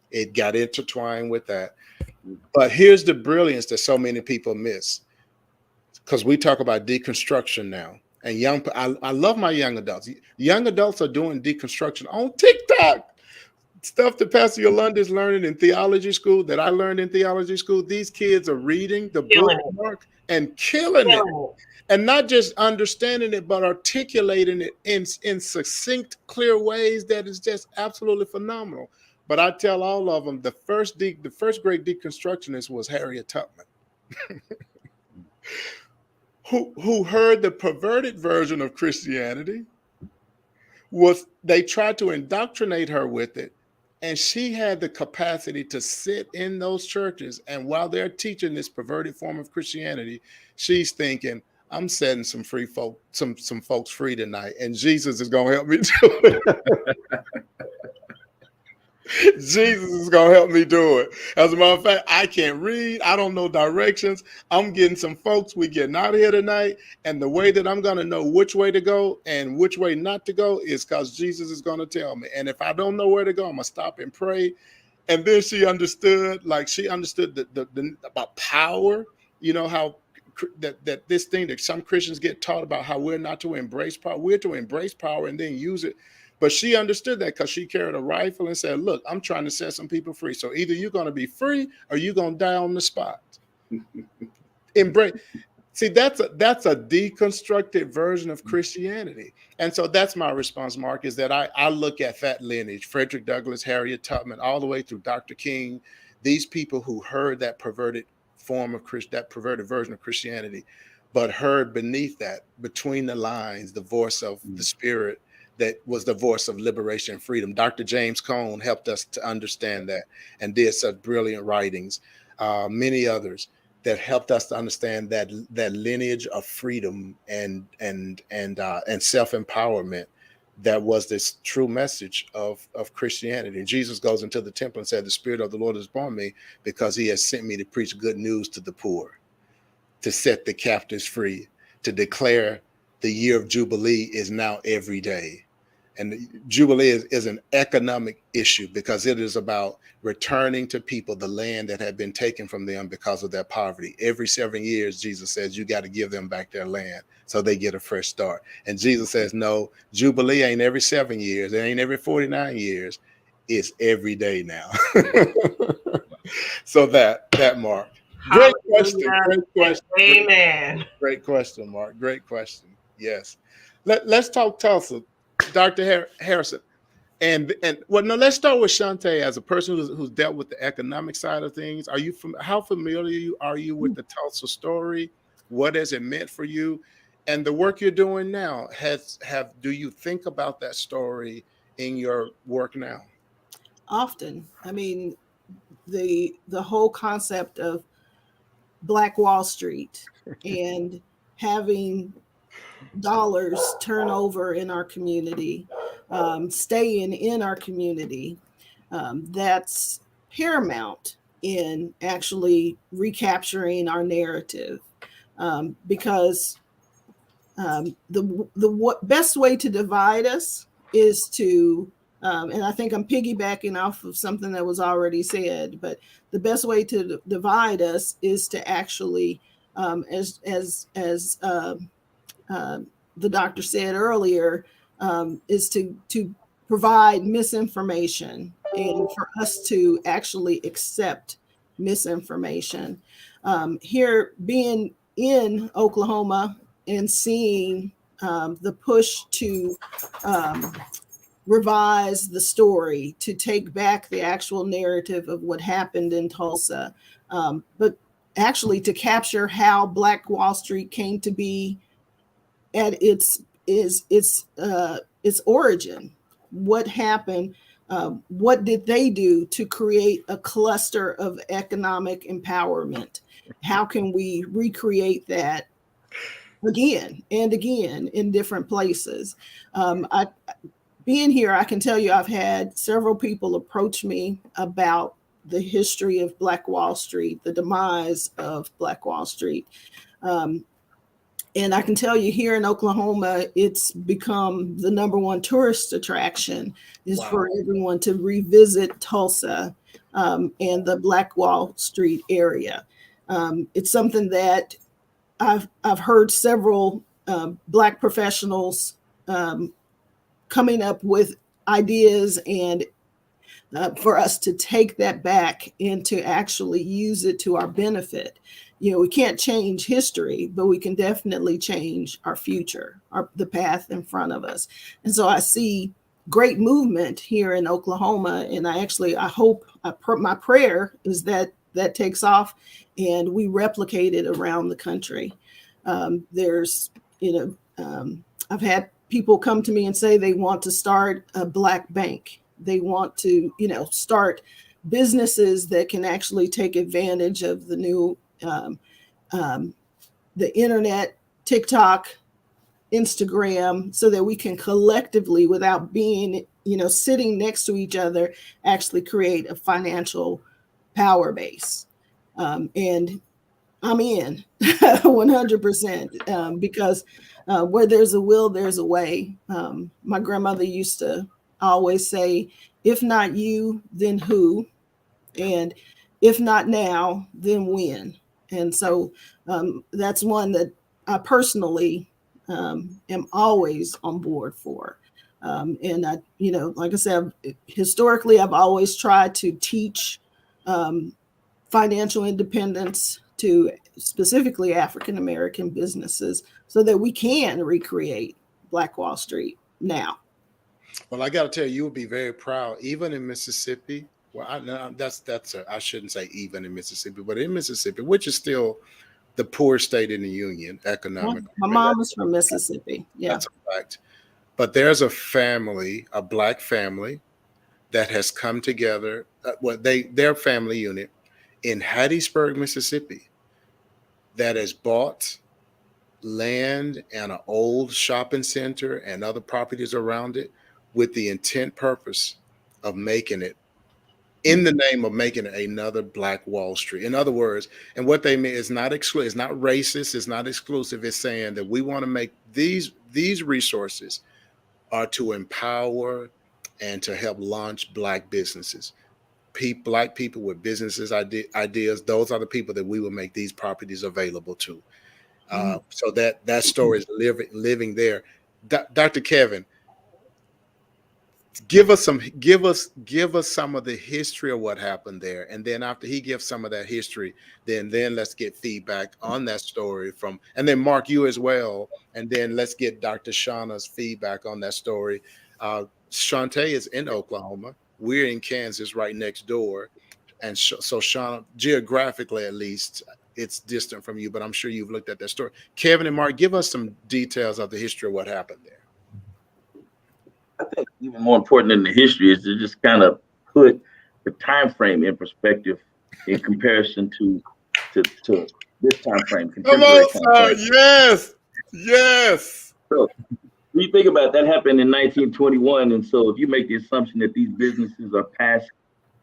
It got intertwined with that. But here's the brilliance that so many people miss, because we talk about deconstruction now. And I love my young adults. Young adults are doing deconstruction on TikTok. Stuff that Pastor Yolanda is learning in theology school, that I learned in theology school. These kids are reading the book and killing it. And not just understanding it, but articulating it in succinct, clear ways that is just absolutely phenomenal. But I tell all of them, the first great deconstructionist was Harriet Tubman, who heard the perverted version of Christianity. They tried to indoctrinate her with it, and she had the capacity to sit in those churches, and while they're teaching this perverted form of Christianity, she's thinking, I'm setting some folks free tonight, and Jesus is gonna help me do it. Jesus is gonna help me do it. As a matter of fact, I can't read. I don't know directions. I'm getting some folks. We getting out of here tonight, and the way that I'm gonna know which way to go and which way not to go is because Jesus is gonna tell me. And if I don't know where to go, I'm gonna stop and pray. And then she understood the about power. You know how that this thing that some Christians get taught about, how we're not to embrace power. We're to embrace power and then use it. But she understood that because she carried a rifle and said, look, I'm trying to set some people free. So either you're going to be free or you're going to die on the spot. Embrace. See, that's a deconstructed version of Christianity. And so that's my response, Mark, is that I look at that lineage, Frederick Douglass, Harriet Tubman, all the way through Dr. King, these people who heard that perverted form of that perverted version of Christianity, but heard beneath that, between the lines, the voice of the Spirit, that was the voice of liberation and freedom. Dr. James Cone helped us to understand that and did such brilliant writings. Many others that helped us to understand that lineage of freedom and self-empowerment that was this true message of Christianity. And Jesus goes into the temple and said, the Spirit of the Lord is upon me because he has sent me to preach good news to the poor. to set the captives free, to declare the year of Jubilee is now every day. And Jubilee is an economic issue because it is about returning to people the land that had been taken from them because of their poverty. Every 7 years, Jesus says, you got to give them back their land so they get a fresh start. And Jesus says, no, Jubilee ain't every 7 years. It ain't every 49 years. It's every day now. So that Mark. Great question. Hallelujah. Great question. Amen. Great question, Mark. Great question. Yes. Let's talk Tulsa. Dr. Harrison. And well, no, let's start with Shontai as a person who's dealt with the economic side of things. How familiar are you with the Tulsa story? What has it meant for you? And the work you're doing now, do you think about that story in your work now? Often. I mean, the whole concept of Black Wall Street and having dollars turn over in our community, staying in our community, that's paramount in actually recapturing our narrative, because the best way to divide us is to, and I think I'm piggybacking off of something that was already said, but the best way to divide us is to actually, the doctor said earlier, is to provide misinformation and for us to actually accept misinformation. Here, being in Oklahoma and seeing the push to revise the story, to take back the actual narrative of what happened in Tulsa, but actually to capture how Black Wall Street came to be at its origin. What happened? What did they do to create a cluster of economic empowerment? How can we recreate that again and again in different places? Being here, I can tell you I've had several people approach me about the history of Black Wall Street, the demise of Black Wall Street. And I can tell you here in Oklahoma, it's become the number one tourist attraction is for everyone to revisit Tulsa and the Black Wall Street area. It's something that I've heard several Black professionals coming up with ideas and for us to take that back and to actually use it to our benefit. You know, we can't change history, but we can definitely change our future, the path in front of us. And so I see great movement here in Oklahoma. And I hope, my prayer is that takes off and we replicate it around the country. I've had people come to me and say they want to start a Black bank. They want to, start businesses that can actually take advantage of the new, the internet, TikTok, Instagram, so that we can collectively, without being, sitting next to each other, actually create a financial power base. And I'm in 100% because where there's a will, there's a way. My grandmother used to always say, if not you, then who? And if not now, then when? And so that's one that I personally am always on board for. And I, like I said, historically, I've always tried to teach financial independence to specifically African-American businesses so that we can recreate Black Wall Street now. Well, I got to tell you, would be very proud, even in Mississippi. Well, I shouldn't say even in Mississippi, but in Mississippi, which is still the poorest state in the union economically. My mom is from Mississippi. Yeah, that's a fact. But there's a family, a Black family, that has come together. Their family unit in Hattiesburg, Mississippi, that has bought land and an old shopping center and other properties around it with the intent purpose of making it in the name of making another Black Wall Street. In other words, and what they mean is not exclusive, it's not racist, it's not exclusive. It's saying that we want to make these resources are to empower and to help launch Black businesses. Black people with businesses ideas, those are the people that we will make these properties available to. So that story is living there. Dr. Kevin, give us some of the history of what happened there, and then after he gives some of that history, then let's get feedback on that story from, and then Mark, you as well, and then let's get Dr. Shauna's feedback on that story. Shontai is in Oklahoma, we're in Kansas, right next door, and so Shauna, geographically at least, it's distant from you, but I'm sure you've looked at that story. Kevin and Mark, give us some details of the history of what happened there. I think even more important than the history is to just kind of put the time frame in perspective in comparison to this time frame, Come contemporary on, time sir. frame. Yes. So when you think about it, that happened in 1921, and so if you make the assumption that these businesses are passed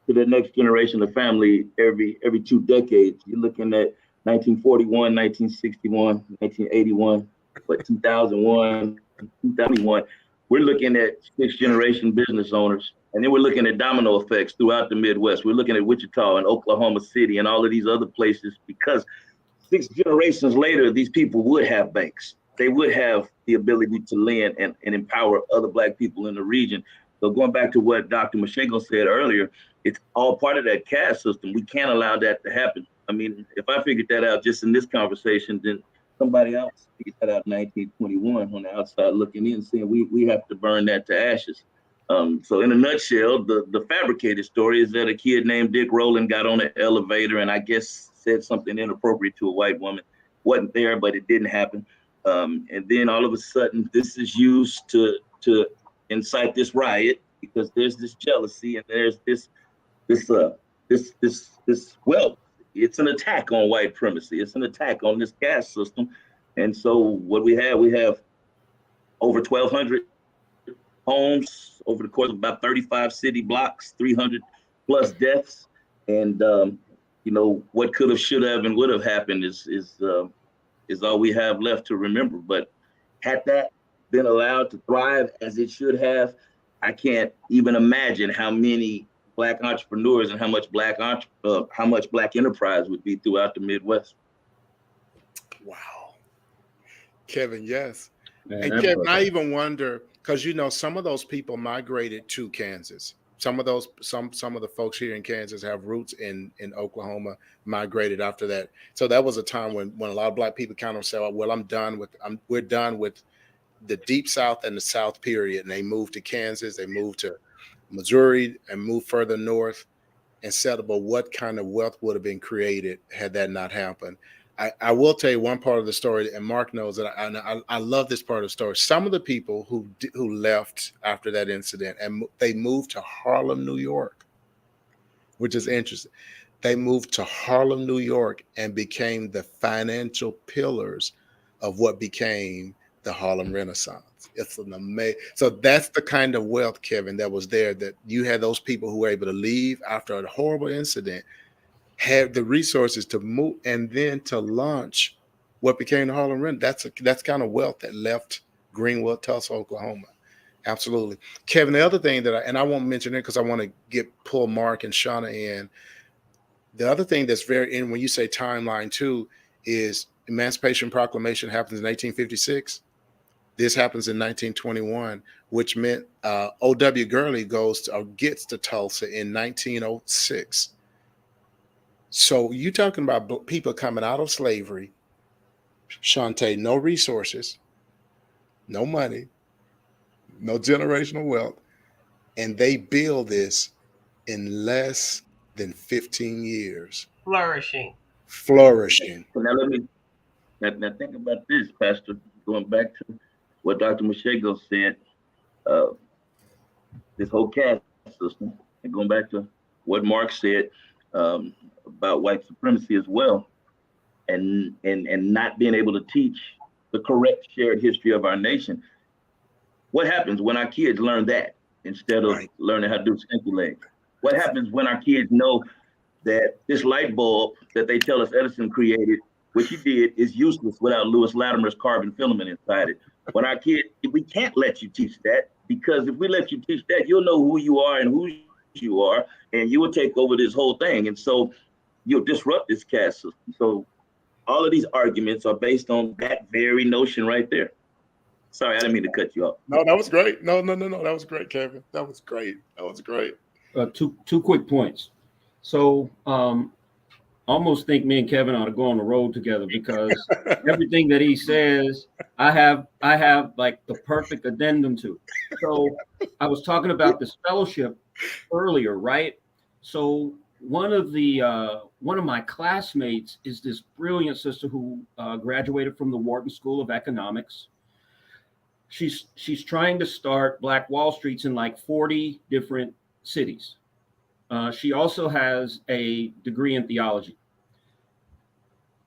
to the next generation of family every 2 decades, you're looking at 1941, 1961, 1981, but 2001, 2001. We're looking at 6th generation business owners, and then we're looking at domino effects throughout the Midwest. We're looking at Wichita and Oklahoma City and all of these other places, because 6 generations later, these people would have banks. They would have the ability to lend and empower other Black people in the region. So going back to what Dr. Mashego said earlier, it's all part of that caste system. We can't allow that to happen. I mean, if I figured that out just in this conversation, then somebody else figured that out in 1921 on the outside looking in, saying we have to burn that to ashes. So in a nutshell, the fabricated story is that a kid named Dick Rowland got on an elevator and I guess said something inappropriate to a white woman. Wasn't there, but it didn't happen. And then all of a sudden, this is used to incite this riot, because there's this jealousy and there's this wealth. It's an attack on white primacy. It's an attack on this caste system. And so what we have over 1,200 homes over the course of about 35 city blocks, 300 plus deaths. And, what could have, should have, and would have happened is all we have left to remember. But had that been allowed to thrive as it should have, I can't even imagine how many Black entrepreneurs and how much Black enterprise would be throughout the Midwest. Wow. Kevin, yes. Man, And Kevin, I even wonder, because some of those people migrated to Kansas. Some of the folks here in Kansas have roots in Oklahoma, migrated after that. So that was a time when a lot of Black people kind of said, well, we're done with the Deep South and the South period. And they moved to Kansas, they moved to Missouri and moved further north, and said about what kind of wealth would have been created had that not happened. I will tell you one part of the story, and Mark knows that I love this part of the story. Some of the people who left after that incident, and they moved to Harlem, New York, which is interesting. They moved to Harlem, New York, and became the financial pillars of what became the Harlem Renaissance. It's an amazing. So that's the kind of wealth, Kevin, that was there. That you had those people who were able to leave after a horrible incident, have the resources to move, and then to launch what became the Harlem Renaissance. That's kind of wealth that left Greenwood, Tulsa, Oklahoma. Absolutely, Kevin. The other thing I won't mention it because I want to pull Mark and Shana in. The other thing that's when you say timeline too, is Emancipation Proclamation happens in 1856. This happens in 1921, which meant O.W. Gurley gets to Tulsa in 1906. So you talking about people coming out of slavery, Shontai, no resources, no money, no generational wealth, and they build this in less than 15 years. Flourishing. So now now think about this, Pastor, going back to what Dr. Mashego said, this whole caste system, and going back to what Mark said about white supremacy as well, and not being able to teach the correct shared history of our nation. What happens when our kids learn that instead of learning how to do stinky legs? What happens when our kids know that this light bulb that they tell us Edison created, which he did, is useless without Lewis Latimer's carbon filament inside it? When our kid, we can't let you teach that, because if we let you teach that, you'll know who you are and whose you are, and you will take over this whole thing. And so you'll disrupt this caste system. So all of these arguments are based on that very notion right there. Sorry, I didn't mean to cut you off. No, that was great. No. That was great, Kevin. That was great. Two quick points. So almost think me and Kevin ought to go on the road together, because everything that he says, I have like the perfect addendum to. So I was talking about this fellowship earlier, right? So one of my classmates is this brilliant sister who graduated from the Wharton School of Economics. She's trying to start Black Wall Streets in like 40 different cities. She also has a degree in theology.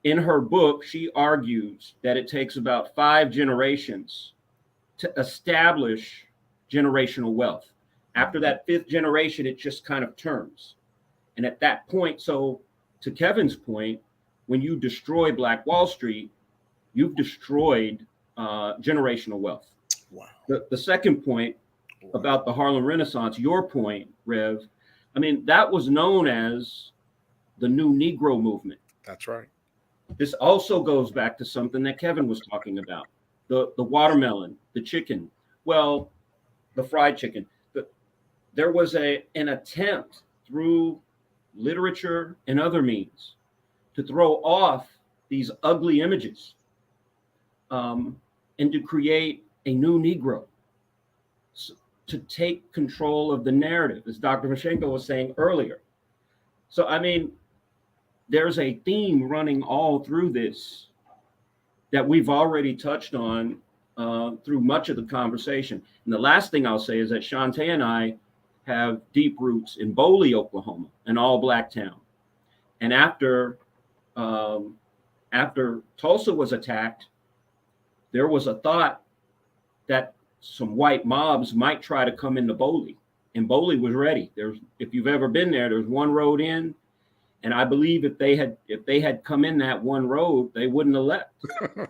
In her book, she argues that it takes about 5 generations to establish generational wealth. After that 5th generation, it just kind of turns. And at that point, so to Kevin's point, when you destroy Black Wall Street, you've destroyed generational wealth. Wow. The second point about the Harlem Renaissance, your point, Rev, I mean, that was known as the New Negro movement. That's right. This also goes back to something that Kevin was talking about, the watermelon, the chicken, well, the fried chicken. There was an attempt through literature and other means to throw off these ugly images and to create a new Negro, to take control of the narrative, as Dr. Mashego was saying earlier. So, I mean, there's a theme running all through this that we've already touched on through much of the conversation. And the last thing I'll say is that Shontai and I have deep roots in Boley, Oklahoma, an all-Black town. And after Tulsa was attacked, there was a thought that some white mobs might try to come into Boley, and Boley was ready. If you've ever been there, there's one road in, and I believe if they had come in that one road, they wouldn't have left.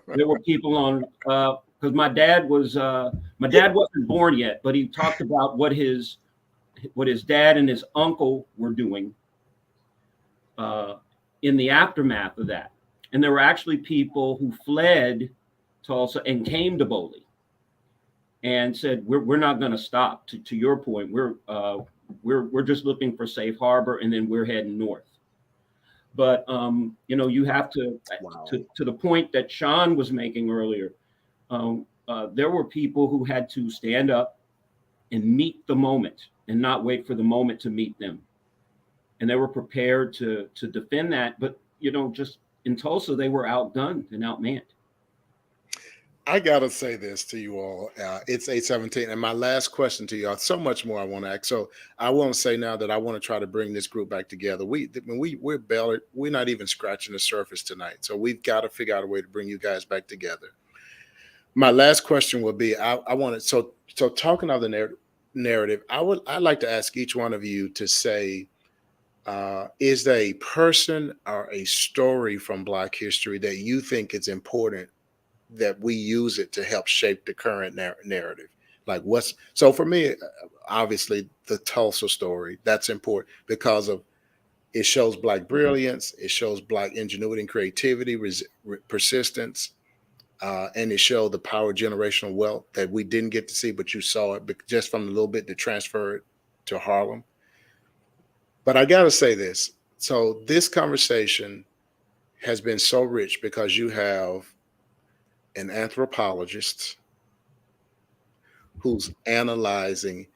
There were people on because my dad wasn't born yet, but he talked about what his dad and his uncle were doing in the aftermath of that. And there were actually people who fled Tulsa and came to Boley and said, we're not going to stop. To your point, we're just looking for safe harbor, and then we're heading north. But you have to the point that Sean was making earlier. There were people who had to stand up and meet the moment and not wait for the moment to meet them. And they were prepared to defend that. But, just in Tulsa, they were outgunned and outmanned. I got to say this to you all. It's 8:17. And my last question to y'all, so much more I want to ask. So I want to say now that I want to try to bring this group back together. We're not even scratching the surface tonight. So we've got to figure out a way to bring you guys back together. My last question will be, I want to, so talking of the narrative, I'd like to ask each one of you to say, is there a person or a story from Black history that you think is important that we use it to help shape the current narrative? Like so for me, obviously the Tulsa story, that's important because of it shows Black brilliance, it shows Black ingenuity and creativity, persistence, and it showed the power of generational wealth that we didn't get to see, but you saw it just from a little bit to transfer it to Harlem. But I got to say this. So this conversation has been so rich because you have an anthropologist who's analyzing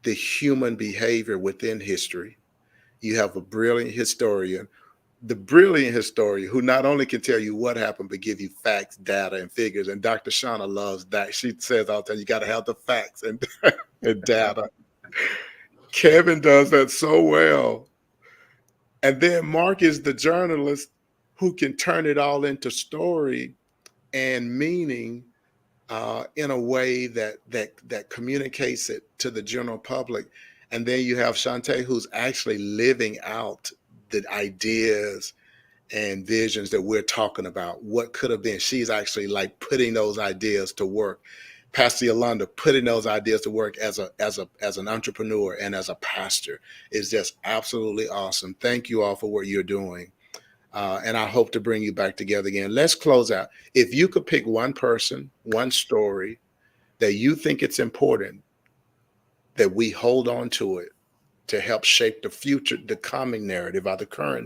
the human behavior within history. You have a brilliant historian, who not only can tell you what happened, but give you facts, data, and figures. And Dr. Shana loves that. She says all the time, you got to have the facts and data. Kevin does that so well. And then Mark is the journalist who can turn it all into story and meaning in a way that communicates it to the general public. And then you have Shontai, who's actually living out the ideas and visions that we're talking about. What could have been? She's actually like putting those ideas to work. Pastor Yolanda putting those ideas to work as an entrepreneur and as a pastor is just absolutely awesome. Thank you all for what you're doing. And I hope to bring you back together again. Let's close out. If you could pick one person, one story that you think it's important that we hold on to it to help shape the future, the coming narrative or the current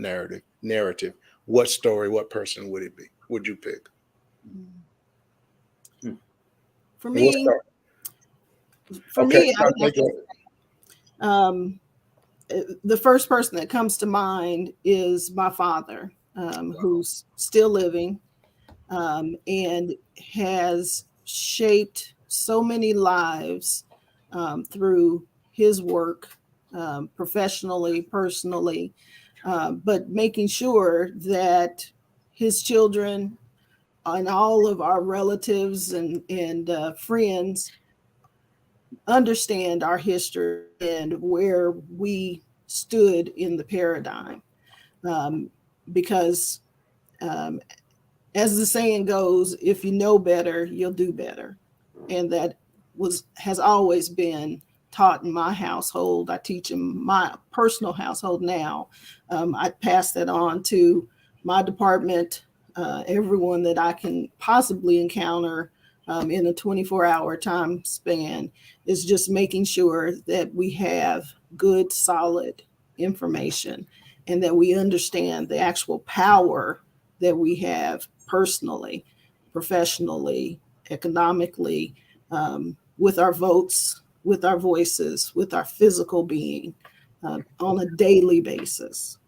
narrative, what story, what person would it be? Would you pick? For We'll me, start. for Okay, me, I would have take to, it. um, the first person that comes to mind is my father, who's still living, and has shaped so many lives through his work, professionally, personally, but making sure that his children and all of our relatives and friends understand our history and where we stood in the paradigm. Because as the saying goes, if you know better, you'll do better. And that has always been taught in my household. I teach in my personal household now. I pass that on to my department, everyone that I can possibly encounter in a 24-hour time span, is just making sure that we have good, solid information and that we understand the actual power that we have personally, professionally, economically, with our votes, with our voices, with our physical being on a daily basis.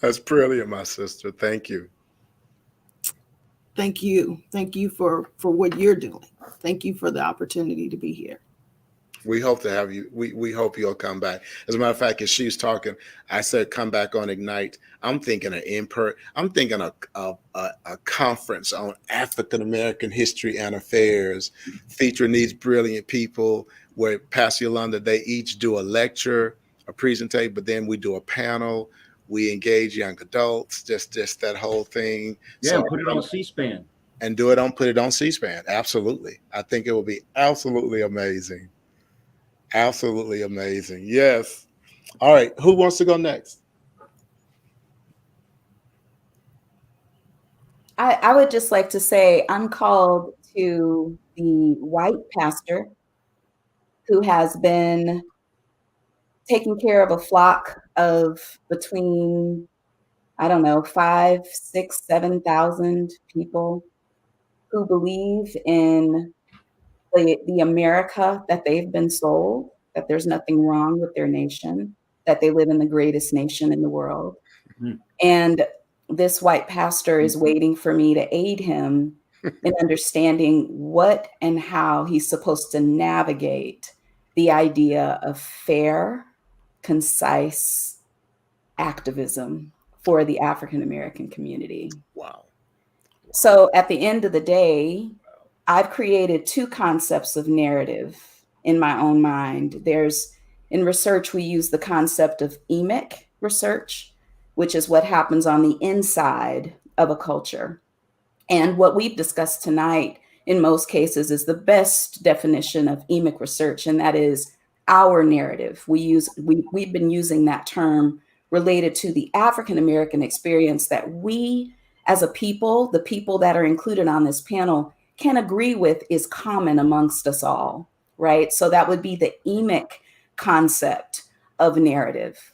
That's brilliant, my sister. Thank you. Thank you. Thank you for what you're doing. Thank you for the opportunity to be here. We hope to have you. We hope you'll come back. As a matter of fact, as she's talking, I said come back on Ignite. I'm thinking I'm thinking a conference on African American history and affairs, featuring these brilliant people. Where Pastor Yolanda, they each do a lecture, a presentation, but then we do a panel. We engage young adults. Just that whole thing. Yeah, So and put it on C-SPAN. and put it on C-SPAN. Absolutely, I think it will be absolutely amazing. Absolutely amazing. Yes. All right. Who wants to go next? I would just like to say I'm called to the white pastor who has been taking care of a flock of between, I don't know, 5, 6, 7,000 people who believe in the America that they've been sold, that there's nothing wrong with their nation, that they live in the greatest nation in the world. Mhm. And this white pastor is waiting for me to aid him in understanding what and how he's supposed to navigate the idea of fair, concise activism for the African American community. Wow. So at the end of the day, I've created two concepts of narrative in my own mind. In research, we use the concept of emic research, which is what happens on the inside of a culture. And what we've discussed tonight, in most cases, is the best definition of emic research, and that is our narrative. We've been using that term related to the African American experience that we, as a people, the people that are included on this panel, can agree with is common amongst us all, right? So that would be the emic concept of narrative.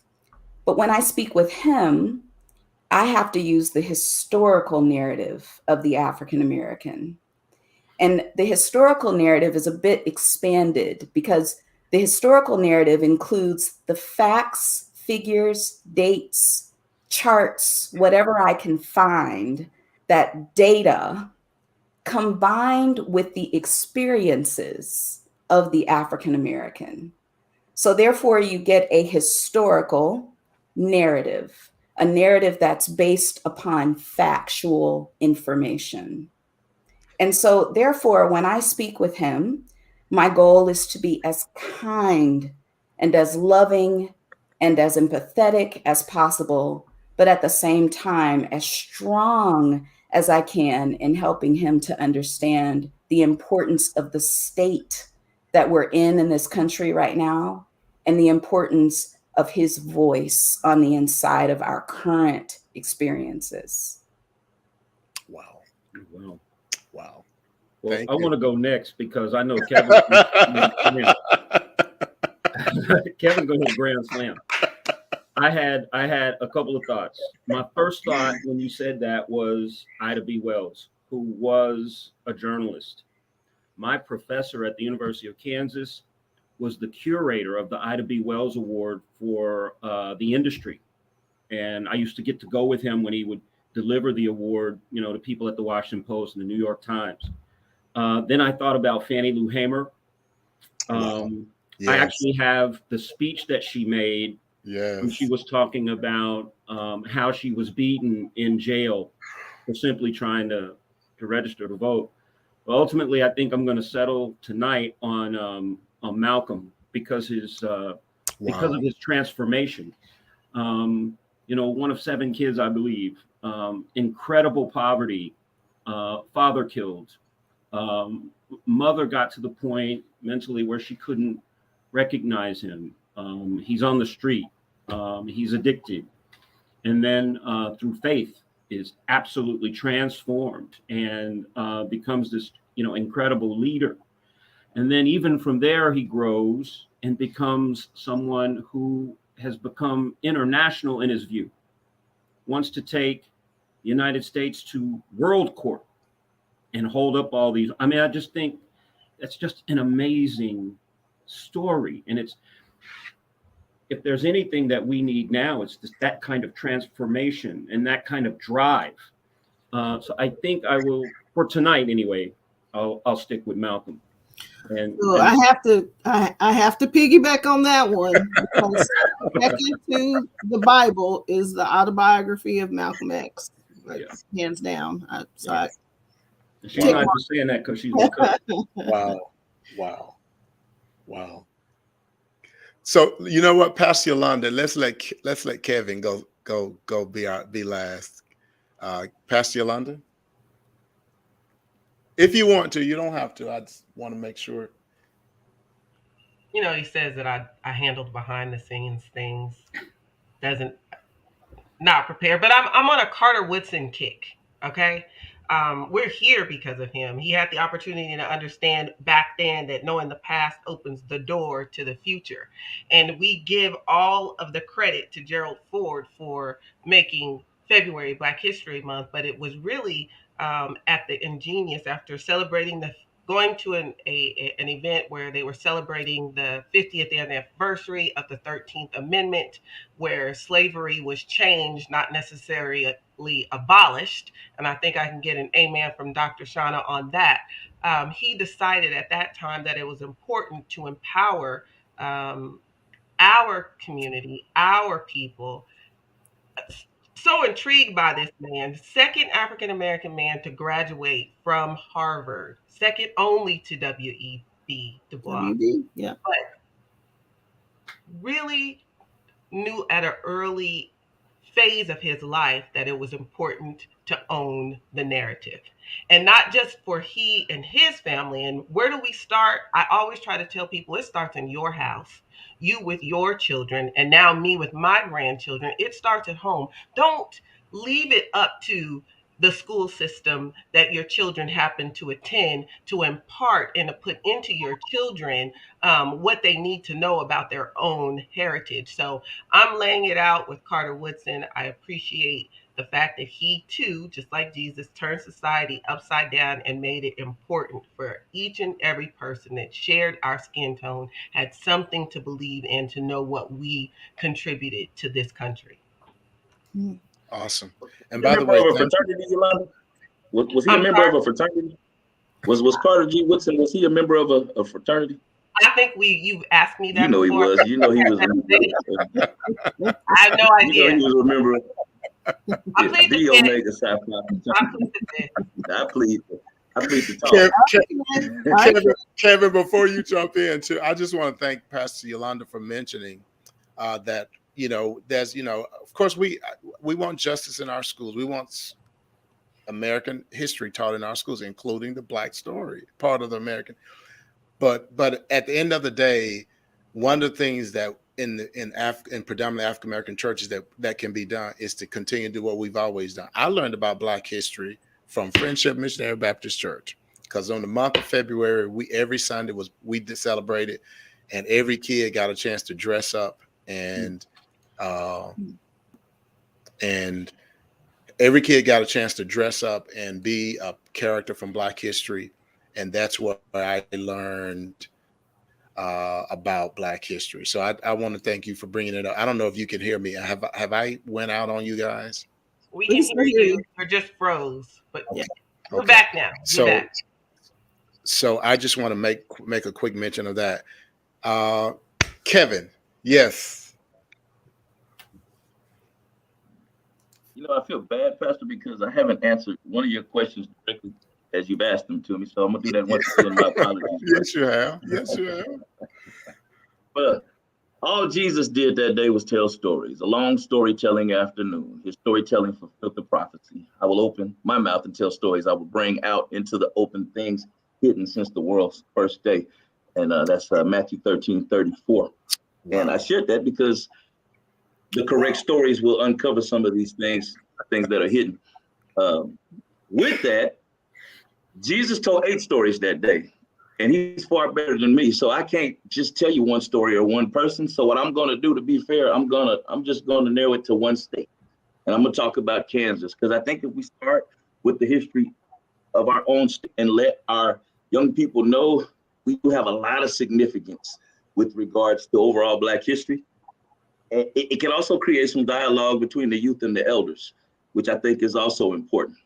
But when I speak with him, I have to use the historical narrative of the African American. And the historical narrative is a bit expanded because the historical narrative includes the facts, figures, dates, charts, whatever I can find, that data combined with the experiences of the African American. So therefore, you get a historical narrative, a narrative that's based upon factual information. And so therefore, when I speak with him, My goal is to be as kind and as loving and as empathetic as possible, but at the same time, as strong as I can in helping him to understand the importance of the state that we're in this country right now, and the importance of his voice on the inside of our current experiences. Wow. Wow. Wow. Well, Thank I you. want to go next because I know Kevin. Kevin go to the Grand Slam. I had a couple of thoughts. My first thought when you said that was Ida B. Wells, who was a journalist. My professor at the University of Kansas was the curator of the Ida B. Wells Award for the industry, and I used to get to go with him when he would deliver the award, to people at the Washington Post and the New York Times. Then I thought about Fannie Lou Hamer. Wow. I Yes. actually have the speech that she made when she Yes. was talking about how she was beaten in jail for simply trying to register to vote. But ultimately, I think I'm going to settle tonight on Malcolm because because of his transformation. One of 7 kids, I believe. Incredible poverty. Father killed. Mother got to the point mentally where she couldn't recognize him. He's on the street. He's addicted. And then through faith is absolutely transformed and becomes this, incredible leader. And then even from there, he grows and becomes someone who has become international in his view, wants to take the United States to world court and hold up all these. I mean, I just think that's just an amazing story. And if there's anything that we need now, it's just that kind of transformation and that kind of drive. So I think I will, for tonight anyway, I'll stick with Malcolm. So I have to piggyback on that one because second to the Bible is the autobiography of Malcolm X, hands down. She's not just saying that because she's my cousin. Wow. So you know what, Pastor Yolanda, let's let Kevin go be last. Pastor Yolanda, if you want to, you don't have to. I just want to make sure. He says that I handled behind the scenes things, doesn't not prepared, but I'm on a Carter Woodson kick. Okay. We're here because of him. He had the opportunity to understand back then that knowing the past opens the door to the future. And we give all of the credit to Gerald Ford for making February Black History Month, but it was really at the Ingenious after celebrating going to an event where they were celebrating the 50th anniversary of the 13th Amendment, where slavery was changed, not necessarily abolished. And I think I can get an amen from Dr. Shana on that. He decided at that time that it was important to empower our community, our people. So intrigued by this man, second African American man to graduate from Harvard, second only to W.E.B. Du Bois. Yeah. But really knew at an early phase of his life that it was important to own the narrative. And not just for he and his family. And where do we start? I always try to tell people it starts in your house, you with your children, and now me with my grandchildren. It starts at home. Don't leave it up to the school system that your children happen to attend to impart and to put into your children what they need to know about their own heritage. So I'm laying it out with Carter Woodson. I appreciate the fact that he too, just like Jesus, turned society upside down and made it important for each and every person that shared our skin tone, had something to believe in, to know what we contributed to this country. Awesome. And by the way, fraternity, Yolanda? Was he a member of a fraternity? Was Carter G. Woodson, was he a member of a fraternity? I think you've asked me that before. He was. You know he was. I have no idea. He was a member of the Omega Psi Phi. I I plead the talk. Kevin, before you jump in, too, I just want to thank Pastor Yolanda for mentioning that, there's, of course, we want justice in our schools. We want American history taught in our schools, including the Black story, part of the American. But at the end of the day, one of the things that in predominantly African American churches that can be done is to continue to do what we've always done. I learned about Black history from Friendship Missionary Baptist Church, because on the month of February, every Sunday we celebrated, and every kid got a chance to dress up and every kid got a chance to dress up and be a character from Black history. And that's what I learned about Black history. So I want to thank you for bringing it up. I don't know if you can hear me. Have I went out on you guys? We can hear you. You're just froze, but yeah, we're back now. So I just want to make a quick mention of that. Kevin, yes. I feel bad, Pastor, because I haven't answered one of your questions directly as you've asked them to me. So I'm going to do that once again. My apologies. Yes, you have. Yes, you have. But all Jesus did that day was tell stories, a long storytelling afternoon. His storytelling fulfilled the prophecy. I will open my mouth and tell stories. I will bring out into the open things hidden since the world's first day. And that's Matthew 13:34. Wow. And I shared that because the correct stories will uncover some of these things that are hidden. With that, Jesus told 8 stories that day, and he's far better than me. So I can't just tell you one story or one person. So what I'm going to do, to be fair, I'm just going to narrow it to one state. And I'm going to talk about Kansas, because I think if we start with the history of our own state and let our young people know we do have a lot of significance with regards to overall Black history. And it can also create some dialogue between the youth and the elders, which I think is also important.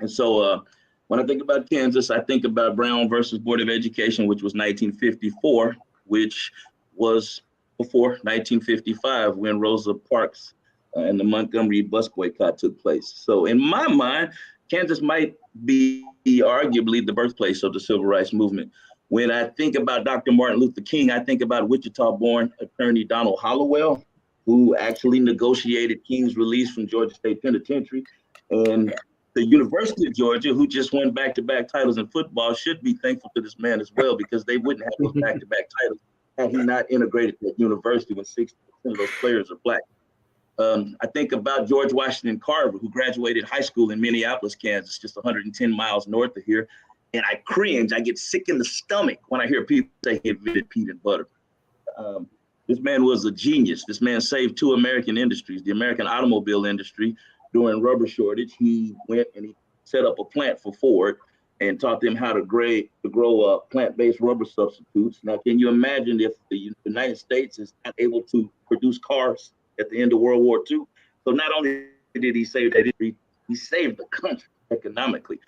And so when I think about Kansas, I think about Brown versus Board of Education, which was 1954, which was before 1955 when Rosa Parks and the Montgomery bus boycott took place. So in my mind, Kansas might be arguably the birthplace of the civil rights movement. When I think about Dr. Martin Luther King, I think about Wichita-born attorney Donald Hollowell, who actually negotiated King's release from Georgia State Penitentiary. And the University of Georgia, who just won back-to-back titles in football, should be thankful to this man as well, because they wouldn't have those back-to-back titles had he not integrated that university when 60% of those players are Black. I think about George Washington Carver, who graduated high school in Minneapolis, Kansas, just 110 miles north of here. And I cringe, I get sick in the stomach when I hear people say he invented peanut butter. This man was a genius. This man saved 2 American industries, the American automobile industry. During rubber shortage, he went and he set up a plant for Ford and taught them how to grow plant-based rubber substitutes. Now, can you imagine if the United States is not able to produce cars at the end of World War II? So not only did he save that industry, he saved the country economically.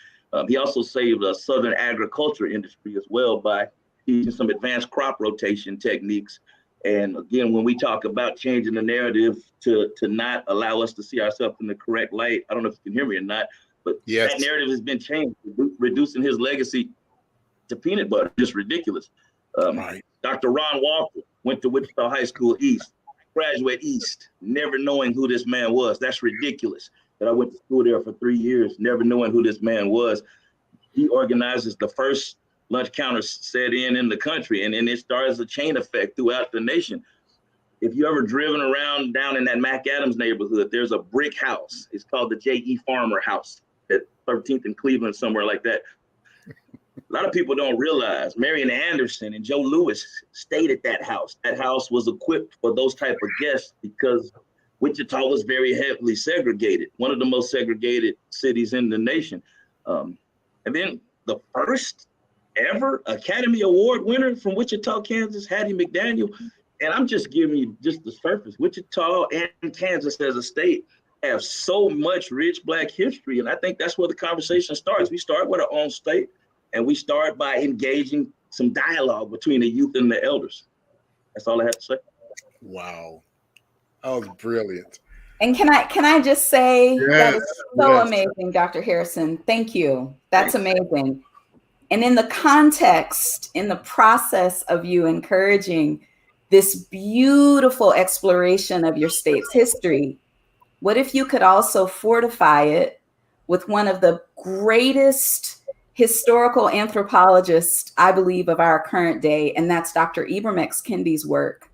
He also saved the Southern agriculture industry as well by teaching some advanced crop rotation techniques. And again, when we talk about changing the narrative to not allow us to see ourselves in the correct light, I don't know if you can hear me or not, but yes, that narrative has been changed, reducing his legacy to peanut butter, just ridiculous. Right. Dr. Ron Walker went to Wichita High School East, graduate East, never knowing who this man was. That's ridiculous. That I went to school there for 3 years, never knowing who this man was. He organizes the first lunch counter set in the country, and then it starts a chain effect throughout the nation. If you ever driven around down in that Mac Adams neighborhood, there's a brick house. It's called the J.E. Farmer House at 13th and Cleveland, somewhere like that. A lot of people don't realize Marian Anderson and Joe Louis stayed at that house. That house was equipped for those type of guests because Wichita was very heavily segregated, one of the most segregated cities in the nation. And then the first ever Academy Award winner from Wichita, Kansas, Hattie McDaniel. And I'm just giving you just the surface. Wichita and Kansas as a state have so much rich Black history. And I think that's where the conversation starts. We start with our own state, and we start by engaging some dialogue between the youth and the elders. That's all I have to say. Wow. That was brilliant. And can I just say that Yes, is so yes. amazing, Dr. Harrison. Thank you. That's amazing. And in the context, in the process of you encouraging this beautiful exploration of your state's history, what if you could also fortify it with one of the greatest historical anthropologists, I believe, of our current day, and that's Dr. Ibram X. Kendi's work.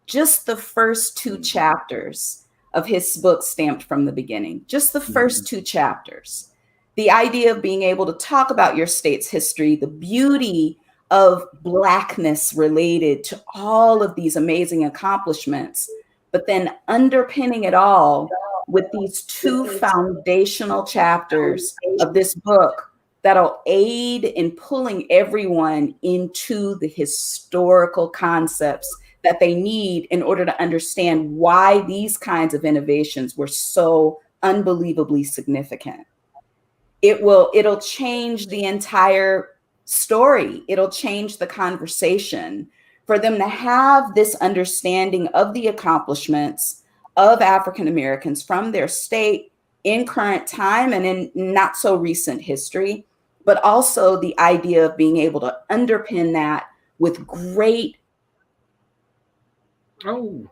Just the first two chapters of his book, Stamped from the Beginning, just the first two chapters. The idea of being able to talk about your state's history, the beauty of Blackness related to all of these amazing accomplishments, but then underpinning it all with these two foundational chapters of this book that'll aid in pulling everyone into the historical concepts that they need in order to understand why these kinds of innovations were so unbelievably significant. It'll change the entire story. It'll change the conversation for them to have this understanding of the accomplishments of African Americans from their state in current time and in not so recent history, but also the idea of being able to underpin that with great. Oh,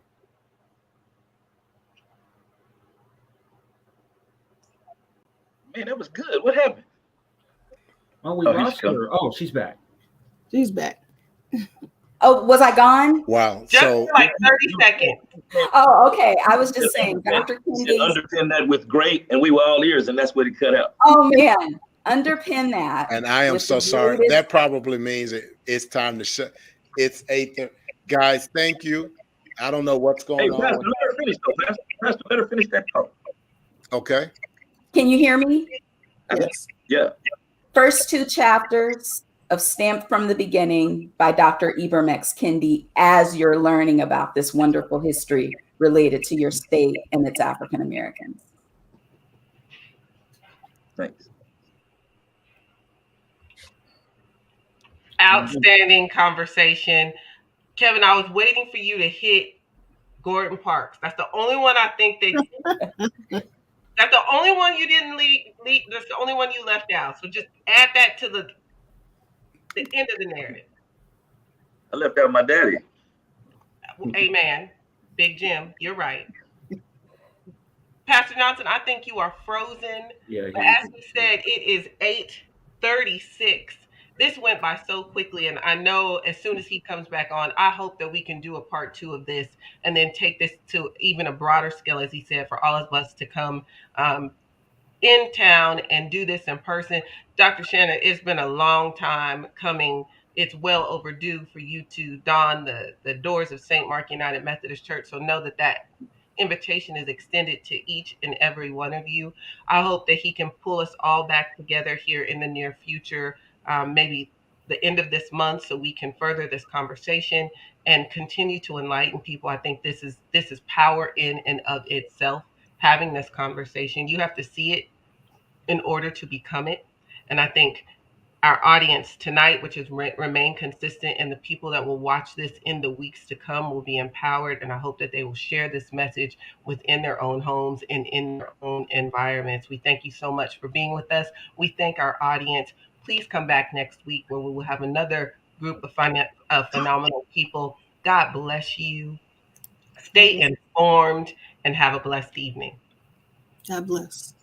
Man, that was good. What happened? oh, we Oh, he's lost coming. her. Oh, she's back. She's back. Oh, was I gone? Wow. Just So for like 30 seconds. Oh, okay. I was just saying, Dr. He said, Kendi's. underpin that with great, and we were all ears, and that's what he cut out. Oh man, underpin that. and I am with so the sorry. greatest. That probably means it's time to shut. It's 8:30. Guys, thank you. I don't know what's Hey, going on. Pastor, let her finish, though. Pastor, let her finish that talk. Okay. Can you hear me? Yes. Yeah. First two chapters of Stamped from the Beginning by Dr. Ibram X. Kendi as you're learning about this wonderful history related to your state and its African Americans. Thanks. Outstanding conversation. Kevin, I was waiting for you to hit Gordon Parks. That's the only one I think that's the only one you didn't leave. That's the only one you left out. So just add that to the end of the narrative. I left out my daddy. Amen. Big Jim, you're right. Pastor Johnson, I think you are frozen. Yeah. But as we said, it is 8:36. This went by so quickly, and I know as soon as he comes back on, I hope that we can do a part 2 of this and then take this to even a broader scale, as he said, for all of us to come in town and do this in person. Dr. Shana, it's been a long time coming. It's well overdue for you to don the doors of St. Mark United Methodist Church. So know that invitation is extended to each and every one of you. I hope that he can pull us all back together here in the near future, maybe the end of this month, so we can further this conversation and continue to enlighten people. I think this is power in and of itself. Having this conversation, you have to see it in order to become it. And I think our audience tonight, which is remain consistent, and the people that will watch this in the weeks to come will be empowered. And I hope that they will share this message within their own homes and in their own environments. We thank you so much for being with us. We thank our audience. Please come back next week where we will have another group of phenomenal people. God bless you. Stay informed and have a blessed evening. God bless.